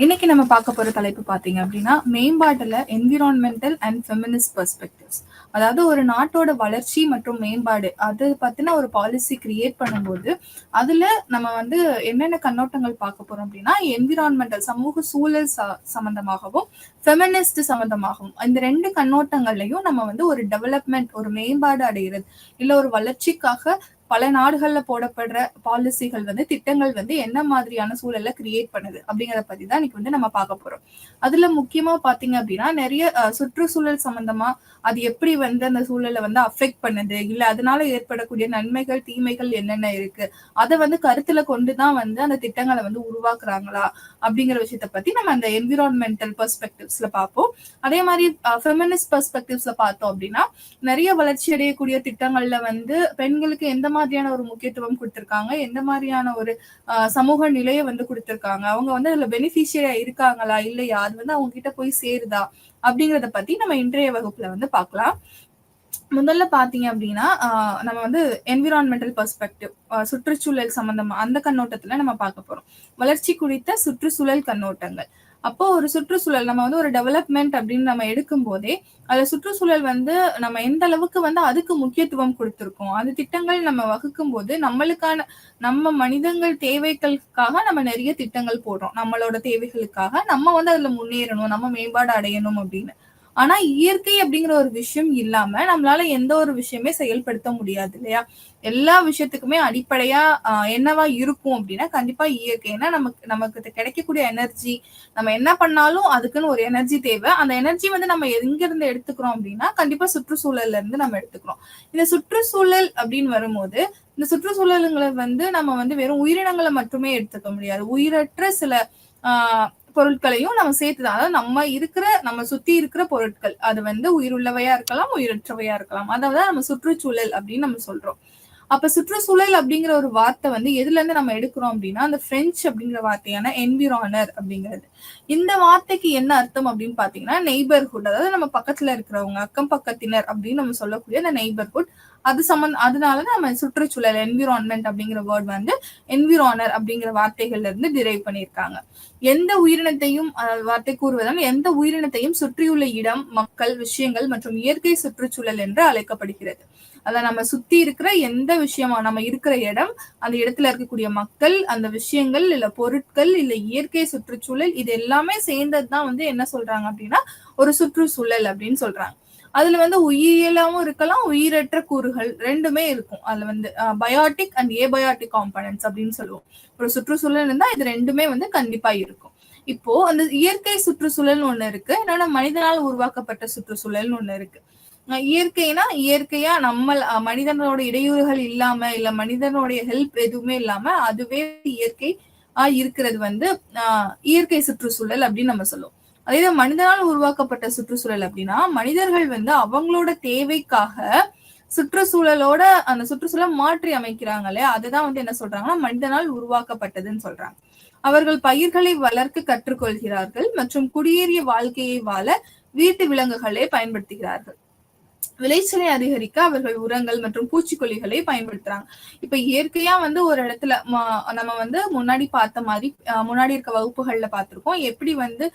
இன்னைக்கு நம்ம பார்க்க போற தலைப்பு பாத்தீங்க அப்படின்னா மேம்பாட்டுல என்விரான்மெண்டல் அண்ட் ஃபெமினிஸ்ட் பெர்ஸ்பெக்டிவ்ஸ். அதாவது ஒரு நாட்டோட வளர்ச்சி மற்றும் மேம்பாடு அது பத்தின ஒரு பாலிசி கிரியேட் பண்ணும்போது அதுல நம்ம வந்து என்னென்ன கண்ணோட்டங்கள் பார்க்க போறோம் அப்படின்னா என்விரான்மெண்டல் சமூக சூழல் சம்பந்தமாகவும் ஃபெமினிஸ்ட் சம்பந்தமாகவும் இந்த ரெண்டு கண்ணோட்டங்கள்லயும் நம்ம வந்து ஒரு டெவலப்மெண்ட் ஒரு மேம்பாடு அடைகிறது இல்ல ஒரு வளர்ச்சிக்காக பல நாடுகள்ல போடப்படுற பாலிசிகள் வந்து திட்டங்கள் வந்து என்ன மாதிரியான சூழல்ல கிரியேட் பண்ணுது அப்படிங்கறத பத்தி தான் இன்னைக்கு வந்து நம்ம பார்க்க போறோம். அதுல முக்கியமா பாத்தீங்க அப்படின்னா நிறைய சுற்றுச்சூழல் சம்பந்தமா அது எப்படி வந்து அந்த சூழலை வந்து அஃபெக்ட் பண்ணுது இல்ல அதனால ஏற்படக்கூடிய நன்மைகள் தீமைகள் என்னென்ன இருக்கு அதை வந்து கருத்துல கொண்டுதான் வந்து அந்த திட்டங்களை வந்து உருவாக்குறாங்களா அப்படிங்கிற விஷயத்த பத்தி நம்ம அந்த என்விரான்மெண்டல் பெர்ஸ்பெக்டிவ்ஸ்ல பார்ப்போம். அதே மாதிரி ஃபெமினிஸ்ட் பெர்ஸ்பெக்டிவ்ஸ்ல பார்த்தோம் அப்படின்னா நிறைய வளர்ச்சி அடையக்கூடிய திட்டங்கள்ல வந்து பெண்களுக்கு எந்த மாதிரியான ஒரு முக்கியத்துவம் கொடுத்திருக்காங்க, எந்த மாதிரியான ஒரு சமூக நிலையை வந்து கொடுத்திருக்காங்க, அவங்க வந்து அதுல பெனிஃபிஷியரியா இருக்காங்களா இல்லையா, அது வந்து அவங்க கிட்ட போய் சேருதா அப்படிங்கறத பத்தி நம்ம இன்றைய வகுப்புல வந்து பார்க்கலாம். முதல்ல பாத்தீங்க அப்படின்னா நம்ம வந்து என்விரான்மெண்டல் பெர்ஸ்பெக்டிவ் சுற்றுச்சூழல் சம்பந்தமா அந்த கண்ணோட்டத்துல நம்ம பார்க்க போறோம். வளர்ச்சி குறித்த சுற்றுச்சூழல் கண்ணோட்டங்கள். அப்போ ஒரு சுற்றுச்சூழல் நம்ம வந்து ஒரு டெவலப்மெண்ட் அப்படின்னு நம்ம எடுக்கும் போதே அதுல சுற்றுச்சூழல் வந்து நம்ம எந்த அளவுக்கு வந்து அதுக்கு முக்கியத்துவம் கொடுத்திருக்கோம், அந்த திட்டங்கள் நம்ம வகுக்கும் போது நம்மளுக்கான நம்ம மனிதங்கள் தேவைகளுக்காக நம்ம நிறைய திட்டங்கள் போடுறோம். நம்மளோட தேவைகளுக்காக நம்ம வந்து அதுல முன்னேறணும், நம்ம மேம்பாடு அடையணும் அப்படின்னு. ஆனா இயற்கை அப்படிங்கிற ஒரு விஷயம் இல்லாம நம்மளால எந்த ஒரு விஷயமே செயல்படுத்த முடியாது இல்லையா. எல்லா விஷயத்துக்குமே அடிப்படையா என்னவா இருக்கும் அப்படின்னா கண்டிப்பா இயற்கை. ஏன்னா நமக்கு நமக்கு கிடைக்கக்கூடிய எனர்ஜி, நம்ம என்ன பண்ணாலும் அதுக்குன்னு ஒரு எனர்ஜி தேவை. அந்த எனர்ஜி வந்து நம்ம எங்க இருந்து எடுத்துக்கிறோம் அப்படின்னா கண்டிப்பா சுற்றுச்சூழல்ல இருந்து நம்ம எடுத்துக்கிறோம். இந்த சுற்றுச்சூழல் அப்படின்னு வரும்போது இந்த சுற்றுச்சூழலுங்களை வந்து நம்ம வந்து வெறும் உயிரினங்களை மட்டுமே எடுத்துக்க முடியாது. உயிரற்ற சில பொருட்களையும் நம்ம சேர்த்துதான், அதாவது நம்ம சுத்தி இருக்கிற பொருட்கள் அது வந்து உயிருள்ளவையா இருக்கலாம், உயிரற்றவையா இருக்கலாம். அதாவது நம்ம சுற்றுச்சூழல் அப்படின்னு நம்ம சொல்றோம். அப்ப சுற்றுச்சூழல் அப்படிங்கிற ஒரு வார்த்தை வந்து எதுல இருந்து நம்ம எடுக்கிறோம் அப்படின்னா அந்த பிரெஞ்சு அப்படிங்கிற வார்த்தையான என்விரானர் அப்படிங்கிறது. இந்த வார்த்தைக்கு என்ன அர்த்தம் அப்படின்னு பாத்தீங்கன்னா நெய்பர்ஹுட், அதாவது நம்ம பக்கத்துல இருக்கிறவங்க, அக்கம் பக்கத்தினர் அப்படின்னு நம்ம சொல்லக்கூடிய அந்த நெய்பர்ஹுட். அதனால நம்ம சுற்றுச்சூழல் என்விரான்மெண்ட் அப்படிங்கிற வேர்ட் வந்து என்விரானர் அப்படிங்கிற வார்த்தைகள்ல இருந்து டிரைவ் பண்ணியிருக்காங்க. எந்த உயிரினத்தையும் வார்த்தை கூறுவதால் எந்த உயிரினத்தையும் சுற்றியுள்ள இடம், மக்கள், விஷயங்கள் மற்றும் இயற்கை சுற்றுச்சூழல் என்று அழைக்கப்படுகிறது. அத நம்ம சுத்தி இருக்கிற எந்த விஷயமா, நம்ம இருக்கிற இடம், அந்த இடத்துல இருக்கக்கூடிய மக்கள், அந்த விஷயங்கள் இல்ல பொருட்கள் இல்ல இயற்கை சுற்றுச்சூழல், இது எல்லாமே சேர்ந்ததுதான் வந்து என்ன சொல்றாங்க அப்படின்னா ஒரு சுற்றுச்சூழல் அப்படின்னு சொல்றாங்க. அதுல வந்து உயிரியலாவும் இருக்கலாம், உயிரற்ற கூறுகள் ரெண்டுமே இருக்கும். அதுல வந்து பயோட்டிக் அண்ட் ஏபயோட்டிக் காம்பனன்ட்ஸ் அப்படின்னு சொல்லுவோம். ஒரு சுற்றுச்சூழல் இருந்தா இது ரெண்டுமே வந்து கண்டிப்பா இருக்கும். இப்போ அந்த இயற்கை சுற்றுச்சூழல்னு ஒண்ணு இருக்கு, இன்னொன்னு மனிதனால் உருவாக்கப்பட்ட சுற்றுச்சூழல்னு ஒண்ணு இருக்கு. இயற்கைனா இயற்கையா நம்ம மனிதனோட இடையூறுகள் இல்லாம இல்ல மனிதனுடைய ஹெல்ப் எதுவுமே இல்லாம அதுவே இயற்கை இருக்கிறது வந்து இயற்கை சுற்றுச்சூழல் அப்படின்னு நம்ம சொல்லுவோம். அதே மனிதனால் உருவாக்கப்பட்ட சுற்றுச்சூழல் அப்படின்னா மனிதர்கள் வந்து அவங்களோட தேவைக்காக சுற்றுச்சூழலோட அந்த சுற்றுச்சூழலை மாற்றி அமைக்கிறாங்க இல்லையா, அதுதான் வந்து என்ன சொல்றாங்கன்னா மனிதனால் உருவாக்கப்பட்டதுன்னு சொல்றாங்க. அவர்கள் பயிர்களை வளர்க்க கற்றுக்கொள்கிறார்கள் மற்றும் குடியேறிய வாழ்க்கையை வாழ வீட்டு விலங்குகளை பயன்படுத்துகிறார்கள். விளைச்சலை அதிகரிக்க அவர்கள் உரங்கள் மற்றும் பூச்சிக்கொல்லிகளை பயன்படுத்துறாங்க. இப்ப இயற்கையா வந்து ஒரு இடத்துல நம்ம வந்து முன்னாடி பார்த்த மாதிரி முன்னாடி இருக்க வகுப்புகள்ல பார்த்திருக்கோம் எப்படி வந்து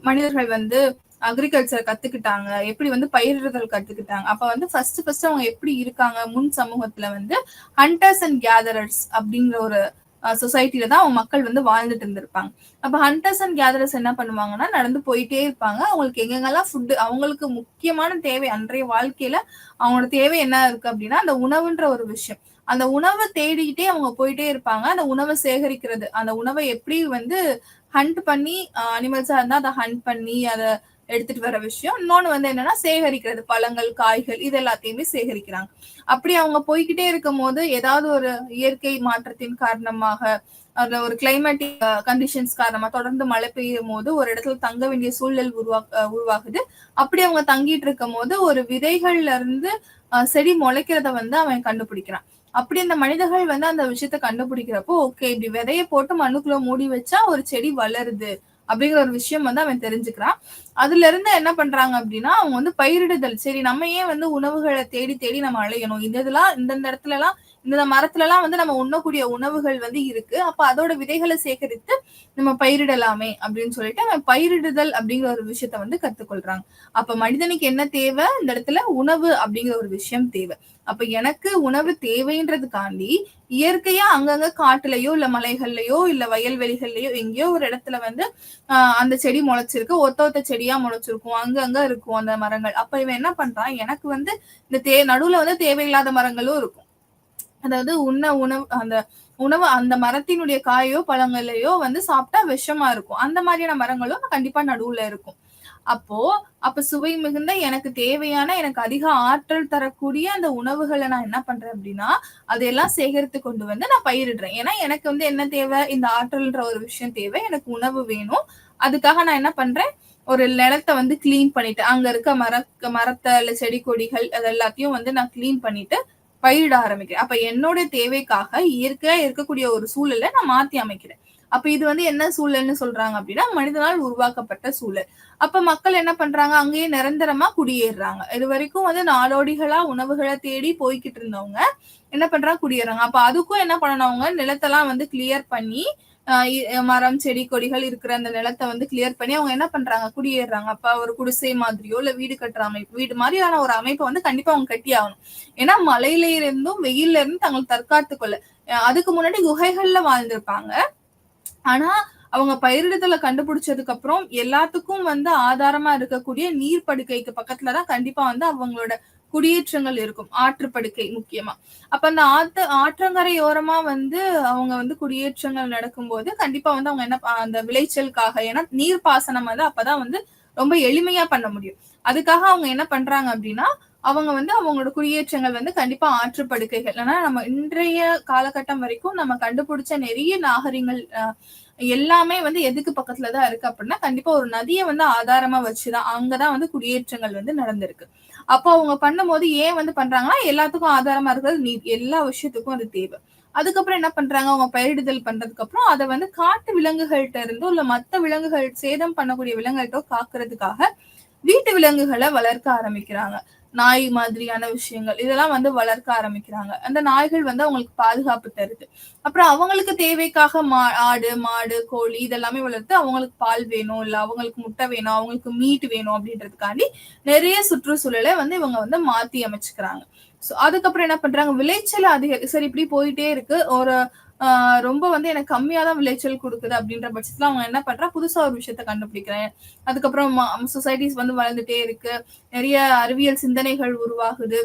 மனிதர்கள் வந்து அக்ரிகல்ச்சர் கத்துக்கிட்டாங்க, எப்படி வந்து பயிரிடுதல் கத்துக்கிட்டாங்க. அப்ப வந்து ஃபர்ஸ்ட் அவங்க எப்படி இருக்காங்க, முன் சமூகத்துல வந்து ஹண்டர்ஸ் அண்ட் கேதரர்ஸ் அப்படிங்கிற ஒரு சொசைட்டில தான் அவங்க மக்கள் வந்து வாழ்ந்துட்டு இருந்திருப்பாங்க. அப்ப ஹண்டர்ஸ் அண்ட் கேதரர்ஸ் என்ன பண்ணுவாங்கன்னா நடந்து போயிட்டே இருப்பாங்க. அவங்களுக்கு எங்கெங்கெல்லாம் ஃபுட்டு, அவங்களுக்கு முக்கியமான தேவை அன்றைய வாழ்க்கையில அவங்களோட தேவை என்ன இருக்கு அப்படின்னா அந்த உணவுன்ற ஒரு விஷயம். அந்த உணவை தேடிக்கிட்டே அவங்க போயிட்டே இருப்பாங்க. அந்த உணவை சேகரிக்கிறது, அந்த உணவை எப்படி வந்து ஹண்ட் பண்ணி அனிமல்ஸா இருந்தா அதை ஹண்ட் பண்ணி அதை எடுத்துட்டு வர விஷயம். இன்னொன்னு வந்து என்னன்னா சேகரிக்கிறது, பழங்கள், காய்கள் இது எல்லாத்தையுமே சேகரிக்கிறாங்க. அப்படி அவங்க போய்கிட்டே இருக்கும் போது ஏதாவது ஒரு இயற்கை மாற்றத்தின் காரணமாக அதுல ஒரு கிளைமேட்டிக் கண்டிஷன்ஸ் காரணமா தொடர்ந்து மழை பெய்யும் போது ஒரு இடத்துல தங்க வேண்டிய சூழல் உருவாகுது. அப்படி அவங்க தங்கிட்டு இருக்கும் போது ஒரு விதைகள்ல இருந்து செடி முளைக்கிறத வந்து அவன் கண்டுபிடிக்கிறான். அப்படி இந்த மனிதர்கள் வந்து அந்த விஷயத்த கண்டுபிடிக்கிறப்போ ஓகே இப்படி விதைய போட்டு மண்ணுக்குள்ள மூடி வச்சா ஒரு செடி வளருது அப்படிங்கிற ஒரு விஷயம் வந்து அவன் தெரிஞ்சுக்கிறான். அதுல இருந்து என்ன பண்றாங்க அப்படின்னா அவங்க வந்து பயிரிடுதல், சரி நம்ம ஏன் வந்து உணவுகளை தேடி தேடி நம்ம அலையணும், இதெல்லாம் இந்தந்த இடத்துல எல்லாம் இந்த மரத்துல எல்லாம் வந்து நம்ம உண்ணக்கூடிய உணவுகள் வந்து இருக்கு. அப்ப அதோட விதைகளை சேகரித்து நம்ம பயிரிடலாமே அப்படின்னு சொல்லிட்டு அவன் பயிரிடுதல் அப்படிங்கிற ஒரு விஷயத்த வந்து கத்துக்கொள்றாங்க. அப்ப மனிதனுக்கு என்ன தேவை? இந்த இடத்துல உணவு அப்படிங்கிற ஒரு விஷயம் தேவை. அப்ப எனக்கு உணவு தேவைன்றதுக்காண்டி இயற்கையா அங்கங்க காட்டுலயோ இல்ல மலைகள்லயோ இல்ல வயல்வெளிகள்லயோ எங்கேயோ ஒரு இடத்துல வந்து அந்த செடி முளைச்சிருக்கு. ஒத்த ஒத்த செடியா முளைச்சிருக்கும். அங்கங்க இருக்கும் அந்த மரங்கள். அப்ப இவன் என்ன பண்றான்? எனக்கு வந்து இந்த நடுவுல வந்து தேவையில்லாத மரங்களும் இருக்கும். அதாவது உணவு அந்த மரத்தினுடைய காயோ பழங்களையோ வந்து சாப்பிட்டா விஷமா இருக்கும். அந்த மாதிரியான மரங்களும் கண்டிப்பா நடுவுல இருக்கும். அப்ப சுவை மிகுந்த எனக்கு தேவையான எனக்கு அதிக ஆற்றல் தரக்கூடிய அந்த உணவுகளை நான் என்ன பண்றேன் அப்படின்னா அதையெல்லாம் சேகரித்து கொண்டு வந்து நான் பயிரிடுறேன். ஏன்னா எனக்கு வந்து என்ன தேவை? இந்த ஆற்றல்ன்ற ஒரு விஷயம் தேவை. எனக்கு உணவு வேணும். அதுக்காக நான் என்ன பண்றேன்? ஒரு நிலத்தை வந்து கிளீன் பண்ணிட்டு அங்க இருக்க மரத்தை இல்ல செடி கொடிகள் அது எல்லாத்தையும் வந்து நான் கிளீன் பண்ணிட்டு பயிரிட ஆரம்பிக்கிறேன். அப்ப என்னுடைய தேவைக்காக இயற்கையா இருக்கக்கூடிய ஒரு சூழலை நான் மாத்தி அமைக்கிறேன். அப்ப இது வந்து என்ன சூழல்னு சொல்றாங்க அப்படின்னா மனிதனால் உருவாக்கப்பட்ட சூழல். அப்ப மக்கள் என்ன பண்றாங்க? அங்கேயே நிரந்தரமா குடியேறுறாங்க. இது வரைக்கும் வந்து நாடோடிகளா உணவுகளை தேடி போய்கிட்டு இருந்தவங்க என்ன பண்றாங்க? குடியேறாங்க. அப்ப அதுக்கும் என்ன பண்ணணும்? அவங்க நிலத்தெல்லாம் வந்து கிளியர் பண்ணி மரம் செடி கொடிகள் இருக்கிற அந்த நிலத்தை வந்து கிளியர் பண்ணி அவங்க என்ன பண்றாங்க? குடியேறாங்க. அப்ப ஒரு குடிசை மாதிரியோ இல்ல வீடு கட்டுற அமைப்பு வீடு மாதிரியான ஒரு அமைப்பை வந்து கண்டிப்பா அவங்க கட்டி ஆகணும். ஏன்னா மலையில இருந்தும் வெயில்ல இருந்தும் தங்களை தற்காத்து கொள்ள அதுக்கு முன்னாடி குகைகள்ல வாழ்ந்திருப்பாங்க. ஆனா அவங்க பயிரிடுதலை கண்டுபிடிச்சதுக்கு அப்புறம் எல்லாத்துக்கும் வந்து ஆதாரமா இருக்கக்கூடிய நீர் படுக்கைக்கு பக்கத்துலதான் கண்டிப்பா வந்து அவங்களோட குடியேற்றங்கள் இருக்கும். ஆற்றுப்படுக்கை முக்கியமா. அப்ப அந்த ஆற்றங்கரையோரமா வந்து அவங்க வந்து குடியேற்றங்கள் நடக்கும்போது கண்டிப்பா வந்து அவங்க என்ன அந்த விளைச்சலுக்காக ஏன்னா நீர்ப்பாசனம் வந்து அப்பதான் வந்து ரொம்ப எளிமையா பண்ண முடியும். அதுக்காக அவங்க என்ன பண்றாங்க அப்படின்னா அவங்க வந்து அவங்களோட குடியேற்றங்கள் வந்து கண்டிப்பா ஆற்றுப்படுக்கைகள். ஆனா நம்ம இன்றைய காலகட்டம் வரைக்கும் நம்ம கண்டுபிடிச்ச நிறைய நாகரிகங்கள் எல்லாமே வந்து எதுக்கு பக்கத்துலதான் இருக்கு அப்படின்னா கண்டிப்பா ஒரு நதியை வந்து ஆதாரமா வச்சுதான் அங்கதான் வந்து குடியேற்றங்கள் வந்து நடந்திருக்கு. அப்போ அவங்க பண்ணும்போது ஏன் வந்து பண்றாங்கன்னா எல்லாத்துக்கும் ஆதாரமா இருக்கிறது நீர். எல்லா விஷயத்துக்கும் அது தேவை. அதுக்கப்புறம் என்ன பண்றாங்க? அவங்க பயிரிடுதல் பண்றதுக்கு அப்புறம் அதை வந்து காட்டு விலங்குகள்கிட்ட இருந்தோ இல்ல மத்த விலங்குகள் சேதம் பண்ணக்கூடிய விலங்குகள்கிட்ட காக்குறதுக்காக வீட்டு விலங்குகளை வளர்க்க ஆரம்பிக்கிறாங்க. நாய் மாதிரியான விஷயங்கள் இதெல்லாம் வந்து வளர்க்க ஆரம்பிக்கிறாங்க. அந்த நாய்கள் வந்து அவங்களுக்கு பாதுகாப்பு தருது. அப்புறம் அவங்களுக்கு தேவைக்காக ஆடு மாடு கோழி இதெல்லாமே வளர்த்து அவங்களுக்கு பால் வேணும் இல்ல அவங்களுக்கு முட்டை வேணும் அவங்களுக்கு மீட் வேணும் அப்படின்றதுக்காண்டி நிறைய சுற்றுச்சூழலை வந்து இவங்க வந்து மாத்தி அமைச்சுக்கிறாங்க. சோ அதுக்கப்புறம் என்ன பண்றாங்க? விளைச்சல் சரி இப்படி போயிட்டே இருக்கு. ஒரு ரொம்ப வந்து எனக்கு கம்மியா தான் விளைச்சல் கொடுக்குது அப்படின்ற பட்சத்துல அவங்க என்ன பண்றா புதுசா ஒரு விஷயத்த கண்டுபிடிக்கிறேன். அதுக்கப்புறம் சொசைட்டிஸ் வந்து வளர்ந்துட்டே இருக்கு. நிறைய அறிவியல் சிந்தனைகள் உருவாகுது.